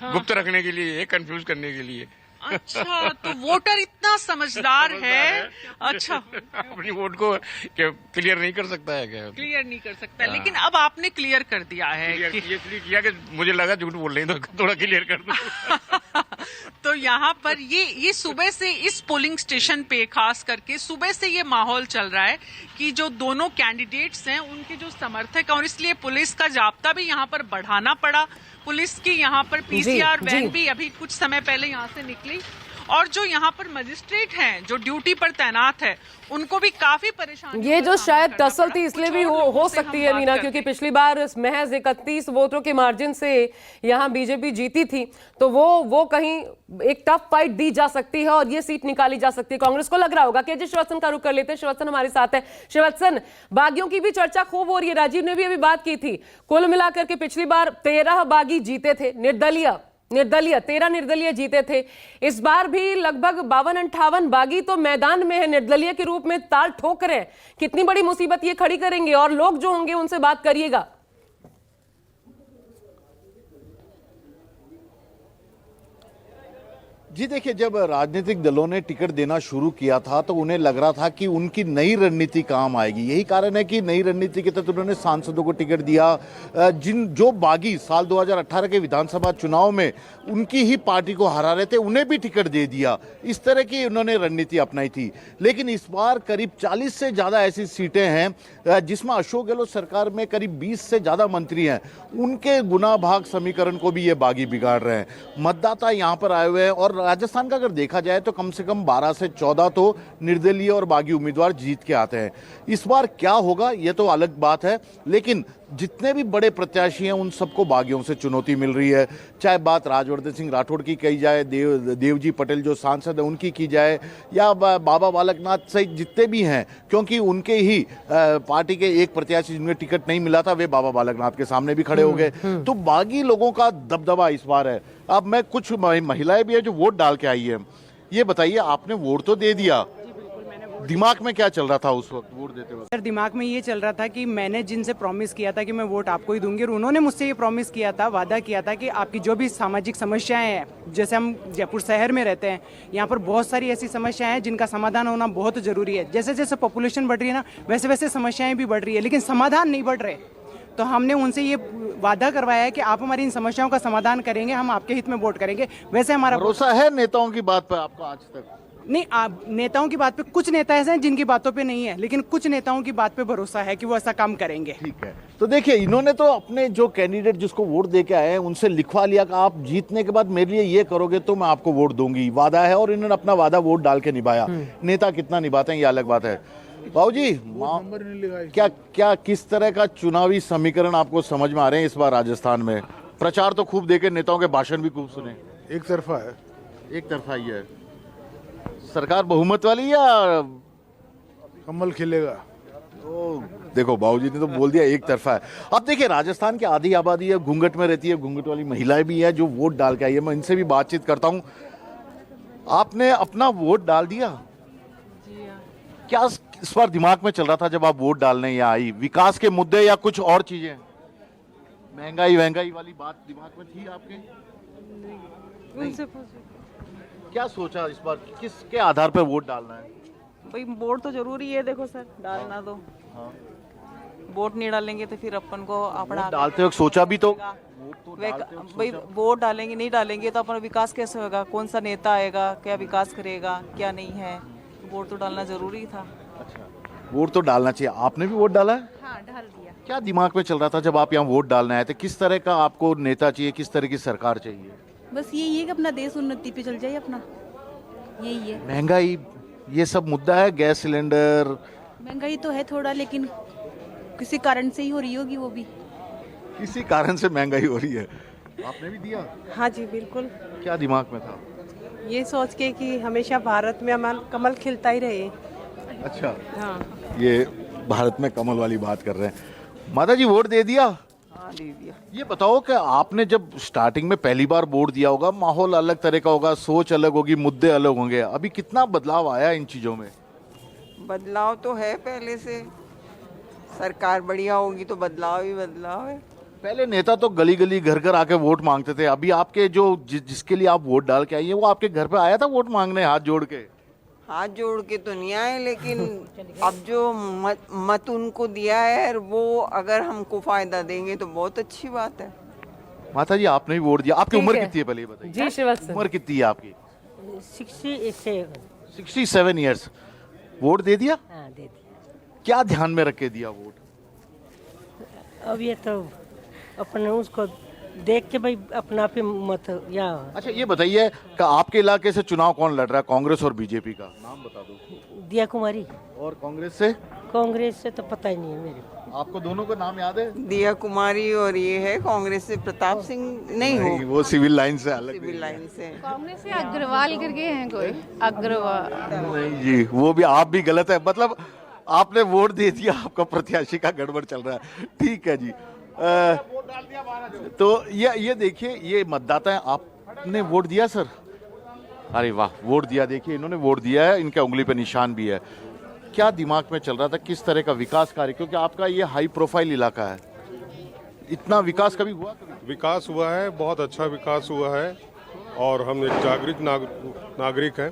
हाँ। गुप्त रखने के लिए, कंफ्यूज करने के लिए। अच्छा, तो वोटर इतना समझदार है। अच्छा, अपनी वोट को क्लियर नहीं कर सकता है क्या? क्लियर नहीं कर सकता है, लेकिन अब आपने क्लियर कर दिया है। इसलिए किया कि मुझे लगा झूठ बोल रही तो थोड़ा क्लियर कर दो। तो यहाँ पर ये सुबह से इस पोलिंग स्टेशन पे खास करके सुबह से ये माहौल चल रहा है कि जो दोनों कैंडिडेट्स हैं उनके जो समर्थक हैं, और इसलिए पुलिस का जाब्ता भी यहाँ पर बढ़ाना पड़ा। पुलिस की यहाँ पर पीसीआर वैन भी अभी कुछ समय पहले यहाँ से निकली और जो यहाँ पर मजिस्ट्रेट हैं जो ड्यूटी पर तैनात है उनको भी काफी परेशानी। ये जो शायद टसल थी इसलिए भी हो सकती है मीना, क्योंकि पिछली बार महज 31 वोटों के मार्जिन से यहाँ बीजेपी जीती थी, तो वो कहीं एक टफ फाइट दी जा सकती है और ये सीट निकाली जा सकती है। कांग्रेस को लग रहा होगा कि अजय श्रीवास्तव का रुख कर लेते हैं। श्रीवास्तव हमारे साथ है। श्रीवास्तव, बागियों की भी चर्चा खूब हो रही है, राजीव ने भी अभी बात की थी। कुल मिलाकर के पिछली बार 13 बागी जीते थे निर्दलीय, निर्दलीय 13 निर्दलीय जीते थे। इस बार भी लगभग 52-58 बागी तो मैदान में है, निर्दलीय के रूप में ताल ठोक रहे हैं। कितनी बड़ी मुसीबत ये खड़ी करेंगे और लोग जो होंगे उनसे बात करिएगा। जी देखिए, जब राजनीतिक दलों ने टिकट देना शुरू किया था तो उन्हें लग रहा था कि उनकी नई रणनीति काम आएगी। यही कारण है कि नई रणनीति के तहत उन्होंने सांसदों को टिकट दिया। जो बागी साल 2018 के विधानसभा चुनाव में उनकी ही पार्टी को हरा रहे थे, उन्हें भी टिकट दे दिया। इस तरह की उन्होंने रणनीति अपनाई थी। लेकिन इस बार करीब 40 से ज़्यादा ऐसी सीटें हैं जिसमें अशोक गहलोत सरकार में करीब 20 से ज़्यादा मंत्री हैं। उनके गुना भाग समीकरण को भी ये बागी बिगाड़ रहे हैं। मतदाता यहाँ पर आए हुए हैं और राजस्थान का अगर देखा जाए तो कम से कम 12 से 14 तो निर्दलीय और बागी उम्मीदवार जीत के आते हैं। इस बार क्या होगा ये तो अलग बात है, लेकिन जितने भी बड़े प्रत्याशी हैं उन सबको बागियों से चुनौती मिल रही है। चाहे बात राजवर्धन सिंह राठौड़ की कही जाए, देवजी पटेल जो सांसद है उनकी की जाए, या बाबा बालकनाथ सहित जितने भी हैं, क्योंकि उनके ही पार्टी के एक प्रत्याशी जिन्हें टिकट नहीं मिला था वे बाबा बालकनाथ के सामने भी खड़े हो गए। तो बागी लोगों का दबदबा इस बार है। अब मैं कुछ महिलाएं भी है जो वोट डाल के आई है, ये बताइए आपने वोट तो दे दिया, दिमाग में क्या चल रहा था उस वक्त वोट देते वक्त? सर दिमाग में ये चल रहा था कि मैंने जिनसे प्रॉमिस किया था कि मैं वोट आपको ही दूंगी और उन्होंने मुझसे ये प्रॉमिस किया था, वादा किया था कि आपकी जो भी सामाजिक समस्याएं हैं, जैसे हम जयपुर शहर में रहते हैं, यहाँ पर बहुत सारी ऐसी समस्याएं हैं जिनका समाधान होना बहुत जरूरी है। जैसे जैसे पॉपुलेशन बढ़ रही है ना, वैसे वैसे समस्याएं भी बढ़ रही है, लेकिन समाधान नहीं बढ़ रहे। तो हमने उनसे ये वादा करवाया है कि आप हमारी इन समस्याओं का समाधान करेंगे, हम आपके हित में वोट करेंगे। वैसे हमारा भरोसा है नेताओं की बात पर आपको आज तक? नहीं, आप नेताओं की बात पे, कुछ नेता ऐसे हैं जिनकी बातों पे नहीं है, लेकिन कुछ नेताओं की बात पे भरोसा है कि वो ऐसा काम करेंगे। ठीक है, तो देखिए इन्होंने तो अपने जो कैंडिडेट जिसको वोट दे के आए हैं उनसे लिखवा लिया कि आप जीतने के बाद मेरे लिए ये करोगे तो मैं आपको वोट दूंगी, वादा है। और इन्होंने अपना वादा वोट डाल के निभाया। नेता कितना निभाते हैं ये अलग बात है। बाबूजी, क्या क्या किस तरह का चुनावी समीकरण आपको समझ में आ रहे हैं इस बार राजस्थान में? प्रचार तो खूब देखे, नेताओं के भाषण भी खूब सुने। एक तरफा है, एक तरफा ही है। सरकार बहुमत वाली या कमल खिलेगा? देखो बाबूजी ने तो बोल दिया एक तरफा है। अब देखिए राजस्थान की आधी आबादी है घूंघट में रहती है, घूंघट वाली महिलाएं भी हैं जो वोट डाल के आई है। मैं इनसे भी बातचीत करता हूँ। आपने अपना वोट डाल दिया? क्या इस बार दिमाग में चल रहा था जब आप वोट डालने यहाँ आई? विकास के मुद्दे या कुछ और चीजें? महंगाई वाली बात दिमाग में थी आपके? उनसे क्या सोचा इस बार किसके आधार पर वोट डालना है? भाई वोट तो जरूरी है, देखो सर डालना तो। हाँ। वोट नहीं डालेंगे तो फिर अपन को अपना डालते वक्त सोचा भी तो? भाई वोट डालेंगे नहीं डालेंगे तो अपना विकास कैसे होगा? कौन सा नेता आएगा, क्या विकास करेगा, क्या नहीं है? वोट तो डालना जरूरी था। अच्छा, वोट तो डालना चाहिए। आपने भी वोट डाला है? हाँ, डाल दिया। क्या दिमाग में चल रहा था जब आप यहाँ वोट डालने आए थे? किस तरह का आपको नेता चाहिए, किस तरह की सरकार चाहिए? बस यही है कि अपना देश उन्नति पे चल जाए, अपना यही है। महंगाई ये सब मुद्दा है, गैस सिलेंडर महंगाई तो है थोड़ा, लेकिन किसी कारण से ही हो रही होगी, वो भी किसी कारण से महंगाई हो रही है। आपने भी दिया? हाँ जी बिल्कुल। क्या दिमाग में था? ये सोच के कि हमेशा भारत में कमल खिलता ही रहे। अच्छा, हाँ। ये भारत में कमल वाली बात कर रहे हैं। माता जी वोट दे दिया? हाँ, दे दिया। ये बताओ कि आपने जब स्टार्टिंग में पहली बार वोट दिया होगा, माहौल अलग तरह का होगा, सोच अलग होगी, मुद्दे अलग होंगे। अभी कितना बदलाव आया इन चीजों में? बदलाव तो है, पहले से सरकार बढ़िया होगी तो बदलाव ही बदलाव है। पहले नेता तो गली गली घर घर आके वोट मांगते थे। अभी आपके जो जिसके लिए आप वोट डाल के आई है वो आपके घर पे आया था वोट मांगने हाथ जोड़ के? हाथ जोड़ के तो नहीं आए, लेकिन अब जो मत उनको दिया है वो अगर हमको फायदा देंगे तो बहुत अच्छी बात है। माता जी आपने भी वोट दिया। आपकी उम्र कितनी है पहले ये बताइए? जी श्रीवास्तव। उम्र कितनी है आपकी? 67 ईयर्स। वोट दे दिया? हाँ, दे दिया। क्या ध्यान में रख के दिया वोट? अब ये तो अपने उसको देख के भाई अपना पे मत या। अच्छा ये बताइए कि आपके इलाके से चुनाव कौन लड़ रहा है, कांग्रेस और बीजेपी का? नाम बता दो। दिया कुमारी। और कांग्रेस से? कांग्रेस से तो पता ही नहीं है मेरे को। आपको दोनों का नाम याद है? दिया कुमारी और ये है कांग्रेस से प्रताप सिंह। नहीं हो, वो सिविल लाइन से अलग। सिविल लाइन से कांग्रेस से अग्रवाल करके हैं कोई, अग्रवाल। नहीं जी, वो भी आप भी गलत है। मतलब आपने वोट दे दिया, आपका प्रत्याशी का गड़बड़ चल रहा है। ठीक है जी। तो ये देखिए, ये मतदाता है। आप आपने वोट दिया सर? अरे वाह, वोट दिया। देखिए इन्होंने वोट दिया है, इनके उंगली पे निशान भी है। क्या दिमाग में चल रहा था, किस तरह का विकास कार्य, क्योंकि आपका ये हाई प्रोफाइल इलाका है, इतना विकास कभी हुआ? विकास हुआ है, बहुत अच्छा विकास हुआ है और हम एक जागरूक नागरिक हैं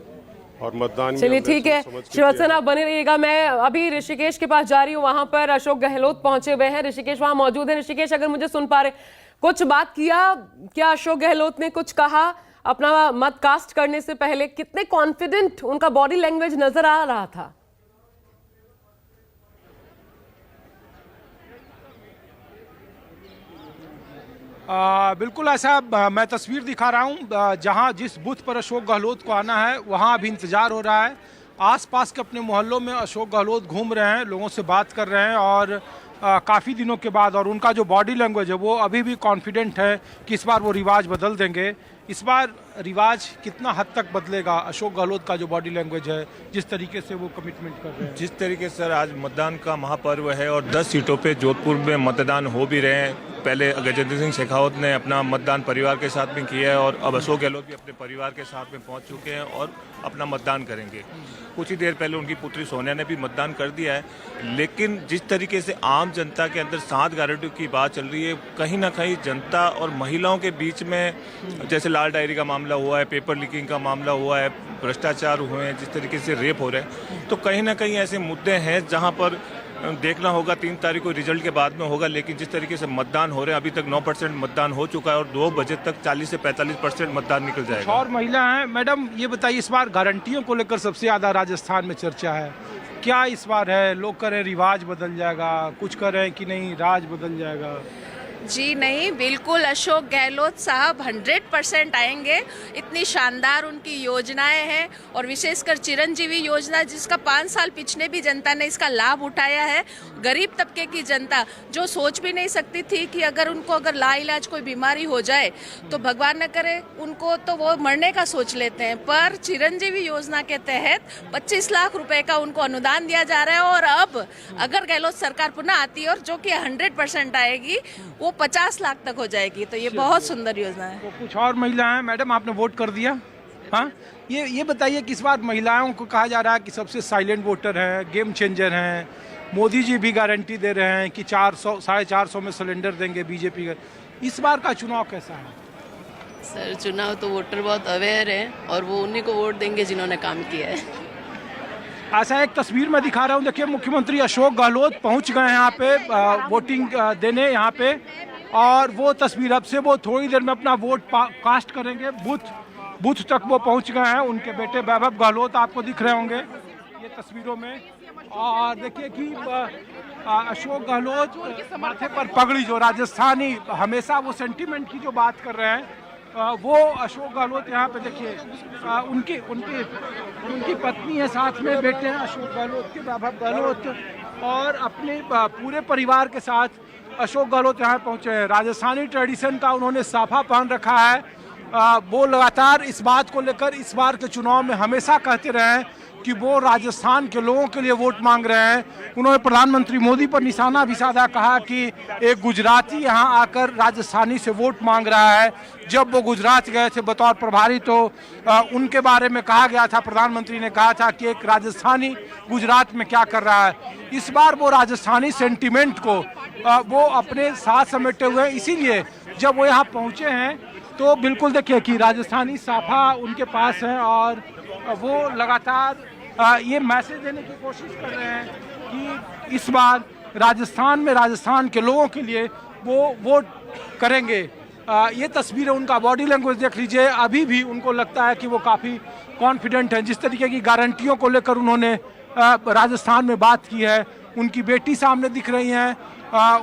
और मतदान। चलिए ठीक है शिवसेना, आप बने रहिएगा। मैं अभी ऋषिकेश के पास जा रही हूँ, वहां पर अशोक गहलोत पहुंचे हुए हैं। ऋषिकेश वहां मौजूद है। ऋषिकेश, अगर मुझे सुन पा रहे, कुछ बात किया क्या अशोक गहलोत ने? कुछ कहा अपना मत कास्ट करने से पहले? कितने कॉन्फिडेंट उनका बॉडी लैंग्वेज नजर आ रहा था? बिल्कुल ऐसा मैं तस्वीर दिखा रहा हूँ। जहाँ जिस बूथ पर अशोक गहलोत को आना है वहाँ अभी इंतज़ार हो रहा है। आसपास के अपने मोहल्लों में अशोक गहलोत घूम रहे हैं, लोगों से बात कर रहे हैं और काफ़ी दिनों के बाद, और उनका जो बॉडी लैंग्वेज है वो अभी भी कॉन्फिडेंट है कि इस बार वो रिवाज बदल देंगे। इस बार रिवाज कितना हद तक बदलेगा, अशोक गहलोत का जो बॉडी लैंग्वेज है, जिस तरीके से वो कमिटमेंट कर रहे हैं। जिस तरीके से सर आज मतदान का महापर्व है और 10 सीटों पे जोधपुर में मतदान हो भी रहे हैं। पहले गजेंद्र सिंह शेखावत ने अपना मतदान परिवार के साथ में किया है और अब अशोक गहलोत भी अपने परिवार के साथ में पहुंच चुके हैं और अपना मतदान करेंगे। कुछ ही देर पहले उनकी पुत्री सोनिया ने भी मतदान कर दिया है। लेकिन जिस तरीके से आम जनता के अंदर 7 गारंटी की बात चल रही है, कहीं ना कहीं जनता और महिलाओं के बीच में, जैसे लाल डायरी का मामला हुआ है, पेपर लीकिंग का मामला हुआ है, भ्रष्टाचार हुए हैं, जिस तरीके से रेप हो रहे हैं, तो कहीं ना कहीं ऐसे मुद्दे हैं जहां पर देखना होगा 3 तारीख को रिजल्ट के बाद में होगा। लेकिन जिस तरीके से मतदान हो रहे हैं, अभी तक 9% मतदान हो चुका है और 2 बजे तक 40 से 45% मतदान निकल जाएगा। और महिला हैं, मैडम ये बताइए, इस बार गारंटियों को लेकर सबसे ज़्यादा राजस्थान में चर्चा है, क्या इस बार है? लोग कह रहे हैं रिवाज बदल जाएगा, कुछ कह रहे हैं कि नहीं राज बदल जाएगा। जी नहीं, बिल्कुल अशोक गहलोत साहब 100% आएंगे। इतनी शानदार उनकी योजनाएं हैं और विशेषकर चिरंजीवी योजना, जिसका 5 साल पिछले भी जनता ने इसका लाभ उठाया है। गरीब तबके की जनता जो सोच भी नहीं सकती थी कि अगर लाइलाज कोई बीमारी हो जाए तो भगवान न करे उनको, तो वो मरने का सोच लेते हैं। पर चिरंजीवी योजना के तहत 25 लाख रुपए का उनको अनुदान दिया जा रहा है और अब अगर गहलोत सरकार पुनः आती है और जो कि 100% आएगी, वो 50 लाख तक हो जाएगी। तो ये बहुत सुंदर योजना है। तो कुछ और महिला हैं, मैडम आपने वोट कर दिया? हाँ, ये बताइए कि इस बार महिलाओं को कहा जा रहा है कि सबसे साइलेंट वोटर हैं, गेम चेंजर हैं। मोदी जी भी गारंटी दे रहे हैं कि 400-450 में सिलेंडर देंगे बीजेपी का। इस बार का चुनाव कैसा है? सर चुनाव तो वोटर बहुत अवेयर है और वो उन्हीं को वोट देंगे जिन्होंने काम किया है। ऐसा एक तस्वीर मैं दिखा रहा हूँ, देखिए मुख्यमंत्री अशोक गहलोत पहुँच गए हैं यहाँ पे वोटिंग देने यहाँ पे, और वो तस्वीर अब से वो थोड़ी देर में अपना वोट कास्ट करेंगे। बूथ तक वो पहुँच गए हैं। उनके बेटे वैभव गहलोत आपको दिख रहे होंगे ये तस्वीरों में। और देखिए कि अशोक गहलोत माथे पर पगड़ी, जो राजस्थानी हमेशा वो सेंटिमेंट की जो बात कर रहे हैं, वो अशोक गहलोत यहाँ पे देखिए, उनकी पत्नी है, साथ में बेटे हैं अशोक गहलोत के, वैभव गहलोत, और अपने पूरे परिवार के साथ अशोक गहलोत यहाँ पहुँचे हैं। राजस्थानी ट्रेडिशन का उन्होंने साफा पहन रखा है। वो लगातार इस बात को लेकर इस बार के चुनाव में हमेशा कहते रहे हैं कि वो राजस्थान के लोगों के लिए वोट मांग रहे हैं। उन्होंने प्रधानमंत्री मोदी पर निशाना भी साधा, कहा कि एक गुजराती यहाँ आकर राजस्थानी से वोट मांग रहा है। जब वो गुजरात गए थे बतौर प्रभारी तो उनके बारे में कहा गया था, प्रधानमंत्री ने कहा था कि एक राजस्थानी गुजरात में क्या कर रहा है। इस बार वो राजस्थानी सेंटिमेंट को वो अपने साथ समेटे हुए, इसीलिए जब वो यहाँ पहुँचे हैं तो बिल्कुल देखिए कि राजस्थानी साफा उनके पास है और वो लगातार ये मैसेज देने की कोशिश कर रहे हैं कि इस बार राजस्थान में राजस्थान के लोगों के लिए वो वोट करेंगे। ये तस्वीरें, उनका बॉडी लैंग्वेज देख लीजिए, अभी भी उनको लगता है कि वो काफ़ी कॉन्फिडेंट हैं। जिस तरीके की गारंटियों को लेकर उन्होंने राजस्थान में बात की है। उनकी बेटी सामने दिख रही हैं,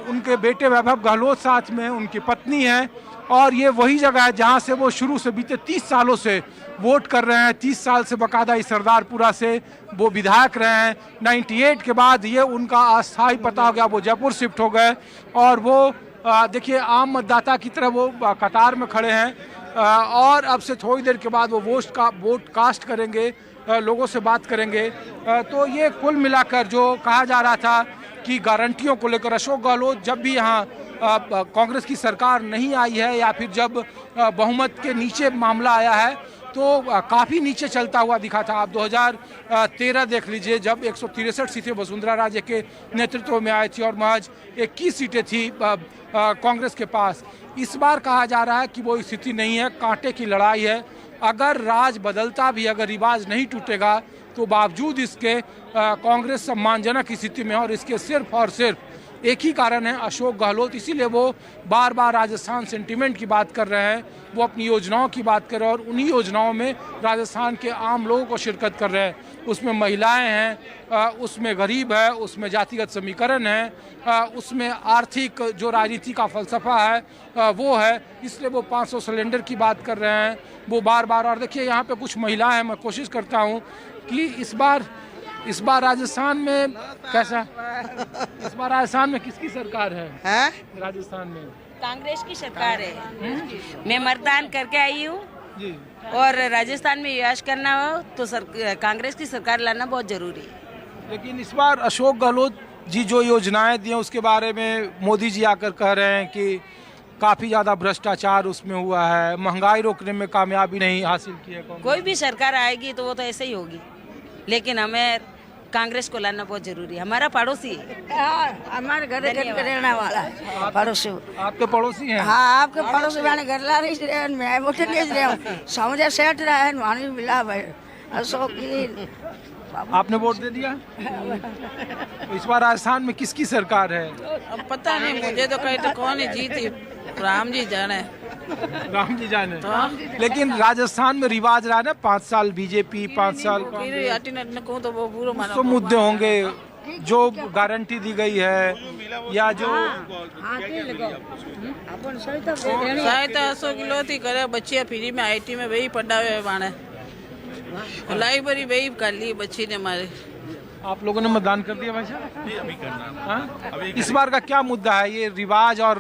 उनके बेटे वैभव गहलोत साथ में, उनकी पत्नी है, और ये वही जगह है जहाँ से वो शुरू से बीते 30 सालों से वोट कर रहे हैं। 30 साल से बाकायदा इस सरदारपुरा से वो विधायक रहे हैं। 98 के बाद ये उनका अस्थायी पता हो गया, वो जयपुर शिफ्ट हो गए और वो देखिए आम मतदाता की तरह वो कतार में खड़े हैं और अब से थोड़ी देर के बाद वो वोट कास्ट करेंगे, लोगों से बात करेंगे। तो ये कुल मिलाकर जो कहा जा रहा था कि गारंटियों को लेकर अशोक गहलोत जब भी यहाँ कांग्रेस की सरकार नहीं आई है या फिर जब बहुमत के नीचे मामला आया है तो काफ़ी नीचे चलता हुआ दिखा था। आप 2013 देख लीजिए, जब 163 सीटें वसुंधरा राजे के नेतृत्व में आई थी और महज 21 सीटें थी कांग्रेस के पास। इस बार कहा जा रहा है कि वो स्थिति नहीं है, कांटे की लड़ाई है। अगर राज बदलता भी, अगर रिवाज नहीं टूटेगा तो बावजूद इसके कांग्रेस सम्मानजनक स्थिति में, और इसके सिर्फ और सिर्फ एक ही कारण है, अशोक गहलोत। इसीलिए वो बार बार राजस्थान सेंटिमेंट की बात कर रहे हैं, वो अपनी योजनाओं की बात कर रहे हैं और उन्हीं योजनाओं में राजस्थान के आम लोगों को शिरकत कर रहे हैं। उसमें महिलाएं हैं, उसमें गरीब है, उसमें जातिगत समीकरण है, उसमें आर्थिक जो राजनीति का फलसफा है वो है। इसलिए वो 500 सिलेंडर की बात कर रहे हैं वो बार बार। और देखिए यहाँ पे कुछ महिलाएं हैं, मैं कोशिश करता हूँ कि इस बार राजस्थान में कैसा, इस बार राजस्थान में किसकी सरकार है? राजस्थान में कांग्रेस की सरकार है। मैं मतदान करके आई हूँ और राजस्थान में विकास करना हो तो कांग्रेस की सरकार लाना बहुत जरूरी है। लेकिन इस बार अशोक गहलोत जी जो योजनाएं दी हैं उसके बारे में मोदी जी आकर कह रहे हैं कि काफ़ी ज़्यादा भ्रष्टाचार उसमें हुआ है, महंगाई रोकने में कामयाबी नहीं हासिल की है। कोई भी सरकार आएगी तो वो तो ऐसे ही होगी, लेकिन हमें कांग्रेस को लाना बहुत जरूरी है। हमारा पड़ोसी है, हमारे घर रहने वाला पड़ोसी। आपके पड़ोसी हैं? हाँ, आपके पड़ोसी मैंने घर ला रही है, मैं वोट ले रहा हूँ, समझे सेठ रहा है, वहाँ मिला भाई अशोक की। आपने वोट दे दिया? इस बार राजस्थान में किसकी सरकार है? अब पता नहीं, मुझे तो कहीं तो कौन ही जीती, राम जी जाने। राम जी जाने। लेकिन राजस्थान में रिवाज रहा है 5 साल बीजेपी, 5 साल तो मुद्दे होंगे जो गारंटी दी गई है या जो सहायता 100 किलो थी करे, बच्चियां फ्री में IT में वही पढ़ावे बाणे, लाइब्रेरी वही कर ली बच्ची ने हमारे। आप लोगों ने मतदान कर दिया भाई साहब? अभी करना। इस बार का क्या मुद्दा है? ये रिवाज और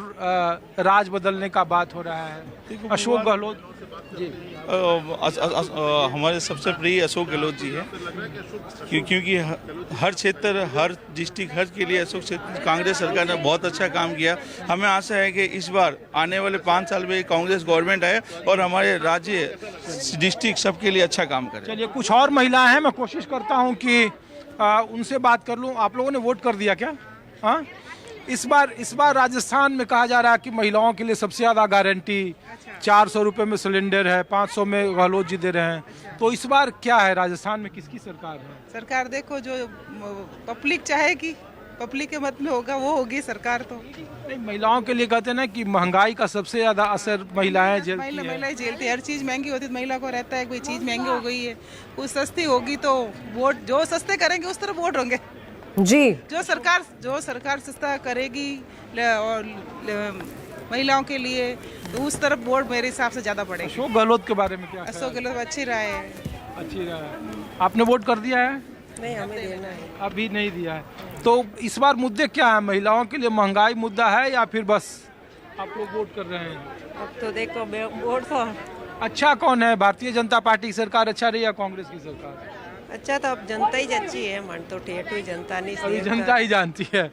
राज बदलने का बात हो रहा है। अशोक गहलोत जी हमारे सबसे प्रिय अशोक गहलोत जी है, क्योंकि हर क्षेत्र, हर डिस्ट्रिक्ट, हर के लिए अशोक क्षेत्र कांग्रेस सरकार ने बहुत अच्छा काम किया। हमें आशा है कि इस बार आने वाले 5 साल में कांग्रेस गवर्नमेंट आए और हमारे राज्य, डिस्ट्रिक्ट सबके लिए अच्छा काम करे। चलिए, कुछ और महिलाएं हैं, मैं कोशिश करता हूँ कि उनसे बात कर लूं। आप लोगों ने वोट कर दिया क्या? हाँ, इस बार राजस्थान में कहा जा रहा है कि महिलाओं के लिए सबसे ज़्यादा गारंटी 400 रुपये में सिलेंडर है, 500 में गहलोत जी दे रहे हैं। तो इस बार क्या है, राजस्थान में किसकी सरकार है? सरकार देखो जो पब्लिक चाहेगी, पब्लिक के मत में होगा वो होगी सरकार। तो नहीं, महिलाओं के लिए कहते हैं ना कि महंगाई का सबसे ज़्यादा असर महिलाएं झेलती हैं। महिलाएं झेलती है, हर चीज़ महंगी होती है, महिला को रहता है कोई चीज़ महंगी हो गई है, कुछ सस्ती होगी तो वोट जो सस्ते करेंगे उस तरफ वोट होंगे जी। जो सरकार सस्ता करेगी और महिलाओं के लिए तो उस तरफ वोट मेरे हिसाब से ज़्यादा पड़ेगा। अशोक गहलोत के बारे में क्या? अशोक गहलोत अच्छी राय है। अच्छी राय। आपने वोट कर दिया है? नहीं, हमें देना है। अभी नहीं दिया है। तो इस बार मुद्दे क्या है? महिलाओं के लिए महंगाई मुद्दा है या फिर बस आप लोग वोट कर रहे हैं? अब तो देखो वोट तो अच्छा कौन है, भारतीय जनता पार्टी की सरकार अच्छा रही या कांग्रेस की सरकार? अच्छा तो अब जनता ही अच्छी है, मन तो ठेठ हुई जनता नहीं, अभी जनता ही जानती है।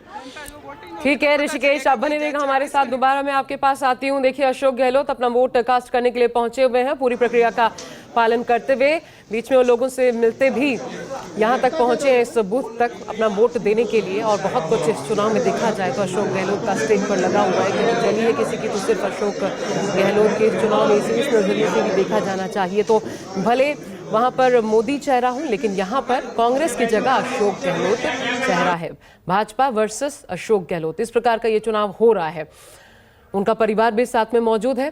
ठीक है ऋषिकेश, आप बने रहिएगा हमारे साथ, दोबारा मैं आपके पास आती हूँ। देखिए, अशोक गहलोत अपना वोट कास्ट करने के लिए पहुंचे हुए हैं, पूरी प्रक्रिया का पालन करते हुए। बीच में वो लोगों से मिलते भी यहाँ तक पहुंचे हैं, इस बूथ तक अपना वोट देने के लिए। और बहुत कुछ इस चुनाव में देखा जाए तो अशोक गहलोत का स्टेज पर लगा हुआ है कि चली है किसी की तो सिर्फ अशोक गहलोत के चुनाव में इस नजरिए से भी देखा जाना चाहिए। तो भले वहाँ पर मोदी चेहरा हूँ, लेकिन यहाँ पर कांग्रेस की जगह अशोक गहलोत चेहरा है। भाजपा वर्सेस अशोक गहलोत, इस प्रकार का ये चुनाव हो रहा है। उनका परिवार भी साथ में मौजूद है।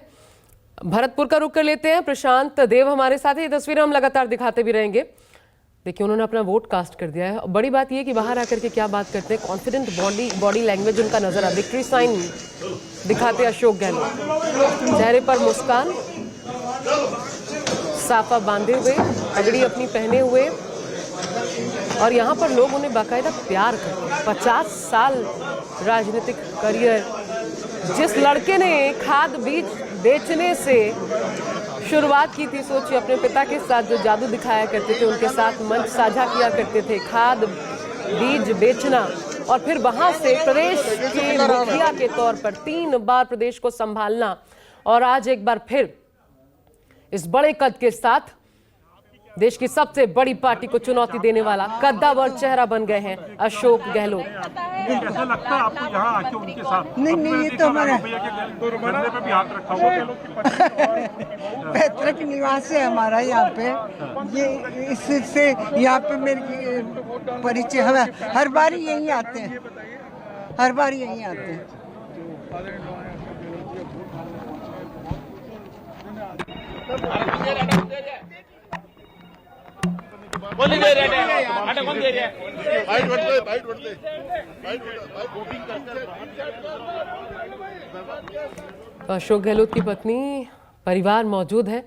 भरतपुर का रुख कर लेते हैं, प्रशांत देव हमारे साथ है। ये तस्वीरें हम लगातार दिखाते भी रहेंगे। देखिए, उन्होंने अपना वोट कास्ट कर दिया है। बड़ी बात यह कि बाहर आकर के क्या बात करते हैं, कॉन्फिडेंट बॉडी लैंग्वेज उनका नजर आ, विक्ट्री साइन दिखाते अशोक गहलोत, चेहरे पर मुस्कान, साफा बांधे हुए, पगड़ी अपनी पहने हुए, और यहाँ पर लोग उन्हें बाकायदा प्यार करते हैं। 50 साल राजनीतिक करियर, जिस लड़के ने खाद बीज बेचने से शुरुआत की थी, सोचिए, अपने पिता के साथ जो जादू दिखाया करते थे, उनके साथ मंच साझा किया करते थे, खाद बीज बेचना और फिर वहां से प्रदेश के मुखिया के तौर पर 3 बार प्रदेश को संभालना और आज एक बार फिर इस बड़े कद के साथ देश की सबसे बड़ी पार्टी को चुनौती देने वाला कद्दावर चेहरा बन गए हैं अशोक गहलोत। कैसा लगता है आपको यहाँ आके उनके साथ? नहीं ये तो हमारा कंधे पे भी हाथ रखा हुआ पैतृक निवास है हमारा यहाँ पे। ये इससे यहाँ पे मेरी परिचय हर बार यहीं आते हैं, हर बार यहीं आते हैं। अशोक गहलोत की पत्नी परिवार मौजूद है,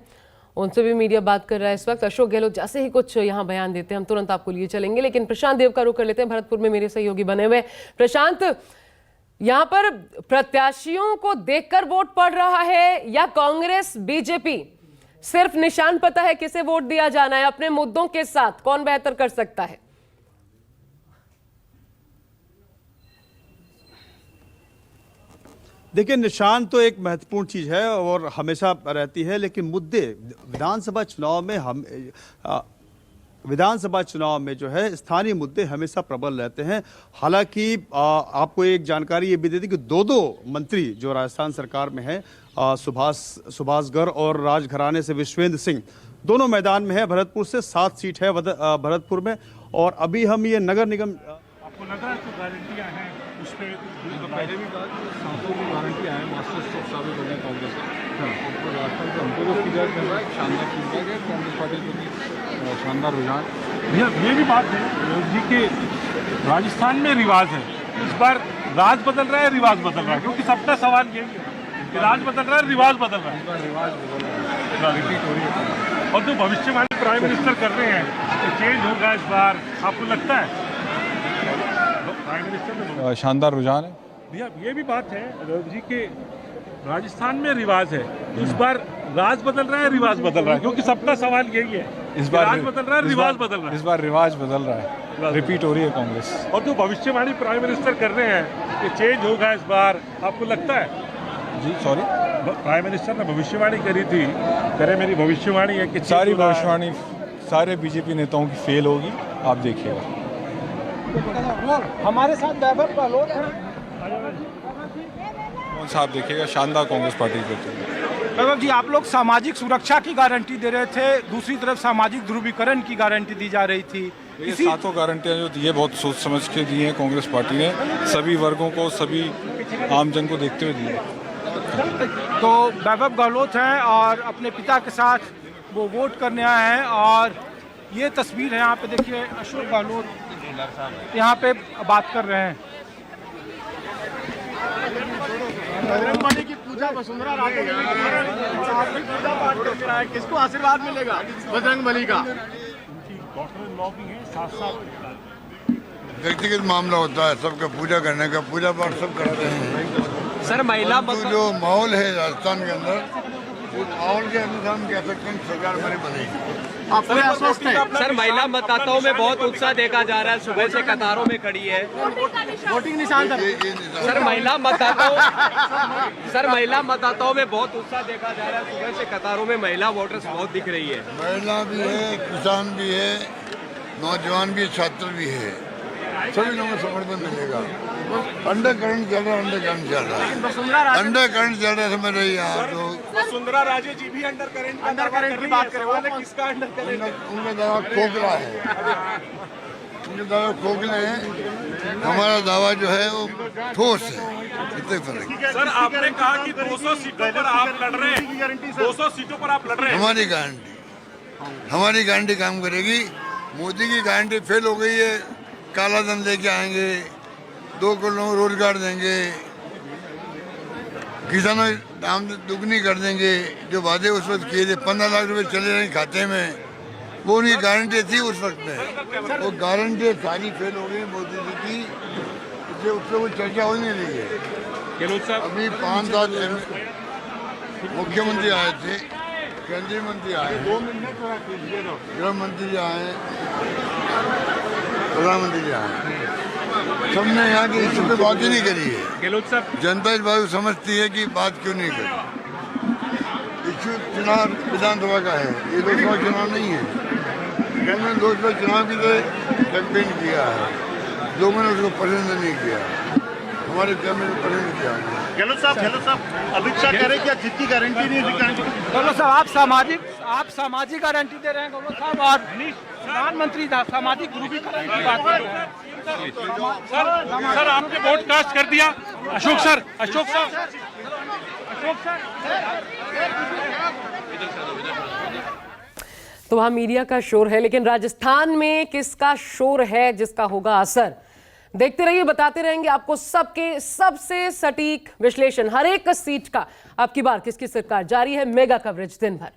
उनसे भी मीडिया बात कर रहा है इस वक्त। अशोक गहलोत जैसे ही कुछ यहाँ बयान देते हैं हम तुरंत आपको लिए चलेंगे, लेकिन प्रशांत देव का रुख कर लेते हैं। भरतपुर में मेरे सहयोगी बने हुए। प्रशांत, यहाँ पर प्रत्याशियों को देखकर वोट पड़ रहा है या कांग्रेस बीजेपी सिर्फ निशान पता है किसे वोट दिया जाना है? अपने मुद्दों के साथ कौन बेहतर कर सकता है? देखिए, निशान तो एक महत्वपूर्ण चीज है और हमेशा रहती है, लेकिन मुद्दे विधानसभा चुनाव में जो है स्थानीय मुद्दे हमेशा प्रबल रहते हैं। हालांकि आपको एक जानकारी ये भी दे दी कि दो मंत्री जो राजस्थान सरकार में हैं, सुभाष गर्ग और राजघराने से विश्वेंद्र सिंह, दोनों मैदान में है। भरतपुर से 7 सीट है भरतपुर में। और अभी हम ये नगर निगम, आपको लग रहा है तो गारंटियां हैं उस पे पहले भी कहा कि सातों की गारंटियां हैं, मास्टर स्ट्रोक साबित हो गए कांग्रेस का। राजस्थान से हमको जो फीडबैक मिल रहा है, शानदार फीडबैक है कांग्रेस पार्टी को, शानदार रुझान। भैया ये भी बात है जी कि राजस्थान में रिवाज है, इस बार राज बदल रहा है, रिवाज बदल रहा है, क्योंकि सबका सवाल यही है कि राज बदल रहा है, रिवाज बदल रहा है। रिवाज बदल रहा है, रिपीट हो रही है। और जो भविष्यवाणी प्राइम मिनिस्टर कर रहे हैं तो चेंज होगा इस बार, आपको लगता है? प्राइम मिनिस्टर में शानदार रुझान है। भैया ये भी बात है जी कि राजस्थान में रिवाज है, तो इस बार राज बदल रहा है, रिवाज बदल रहा है, क्योंकि सबका सवाल यही है, इस बार राज बदल रहा है, रिवाज बदल रहा है। इस बार रिवाज बदल रहा है, रिपीट हो रही है कांग्रेस। और जो भविष्यवाणी प्राइम मिनिस्टर कर रहे हैं कि चेंज होगा इस बार, आपको लगता है? जी सॉरी, प्राइम मिनिस्टर ने भविष्यवाणी करी थी, करे मेरी भविष्यवाणी है कि सारी भविष्यवाणी सारे बीजेपी नेताओं की फेल होगी, आप देखिएगा। हमारे साथ वैभव गहलोत हैं, आप देखिएगा, शानदार कांग्रेस पार्टी करती है। वैभव जी, आप लोग सामाजिक सुरक्षा की गारंटी दे रहे थे, दूसरी तरफ सामाजिक ध्रुवीकरण की गारंटी दी जा रही थी। ये सातों गारंटियां जो दी है बहुत सोच समझ के दी हैं कांग्रेस पार्टी ने, सभी वर्गों को, सभी आमजन को देखते हुए दी है। तो वैभव गहलोत हैं और अपने पिता के साथ वो वोट करने आए हैं, और ये तस्वीर है यहाँ पे देखिए, अशोक गहलोत यहाँ पे बात कर रहे हैं। बजरंगबली की पूजा वसुंधरा राजे ने पूजा पाठ करके आए, किसको आशीर्वाद मिलेगा बजरंगबली का? डॉक्टर लॉ भी है, साथ व्यक्तिगत मामला होता है सबका, पूजा करने का, पूजा पाठ सब करते हैं। सर महिला जो माहौल है राजस्थान के अंदर, उस माहौल के अनुसार हम कह सकते हैं सरकार हमारी बनेगी। आप पूरे आश्वस्त हैं? सर महिला मतदाताओं में बहुत उत्साह देखा जा रहा है, सुबह से कतारों में खड़ी है। वोटिंग निशान सर महिला मतदाताओं में बहुत उत्साह देखा जा रहा है, सुबह से कतारों में महिला वोटर्स बहुत दिख रही है। महिला भी है, किसान भी है, नौजवान भी, छात्र भी है, सभी लोगों को समर्थन मिलेगा। अंडर करंट चल रहा है, अंडर करंट चल रहा है, समझ रही है आप लोग। वसुंधरा राजे जी भी अंडर करंट की बात कर रहे हैं, किसका अंडर करंट? उनका दावा खोखला है, उनके दावा खोखले हैं, हमारा दावा जो है वो ठोस है, इतने फर्क। सर आपने कहा कि 200 सीटों पर आप लड़ रहे हैं, 200 सीटों पर आप लड़ रहे हैं। हमारी गारंटी काम करेगी। मोदी की गारंटी फेल हो गई है, काला धन लेके आएंगे, 2 करोड़ रोजगार देंगे, किसानों की आमदनी दुगनी कर देंगे, जो वादे उस वक्त किए थे, 15 लाख रुपए चले रहे खाते में, वो उनकी गारंटी थी उस वक्त में, वो गारंटी सारी फेल हो गई मोदी जी की, इसलिए उससे कोई चर्चा हो नहीं रही है। अभी 5-7 मुख्यमंत्री आए थे, केंद्रीय मंत्री आए, गृह मंत्री आए, प्रधानमंत्री आए, सबने यहाँ की इश्यू पे बात ही नहीं करी है। गहलोत साहब, जनता इस बात को समझती है कि बात क्यों नहीं करी। इश्यू चुनाव विधानसभा का है, ये लोकसभा चुनाव नहीं है। गवर्नमेंट लोकसभा चुनाव की तरह कैंपेन किया है, लोगों ने उसको पसंद नहीं किया, हमारे कैंपेन ने पसंद किया। गहलोत साहब, अमित शाह कह रहे हैं कि जितनी गारंटी नहीं है गहलोत साहब आप सामाजिक गारंटी दे रहे हैं गहलोत साहब, और प्रधानमंत्री सामाजिक ध्रुवीकरण की बात कर रहे हैं। सर आपने वोट कास्ट कर दिया। अशोक सर तो वहां मीडिया का शोर है, लेकिन राजस्थान में किसका शोर है जिसका होगा असर? देखते रहिए, बताते रहेंगे आपको सबके सबसे सटीक विश्लेषण हर एक सीट का। अब की बार किसकी सरकार? जारी है मेगा कवरेज दिन भर।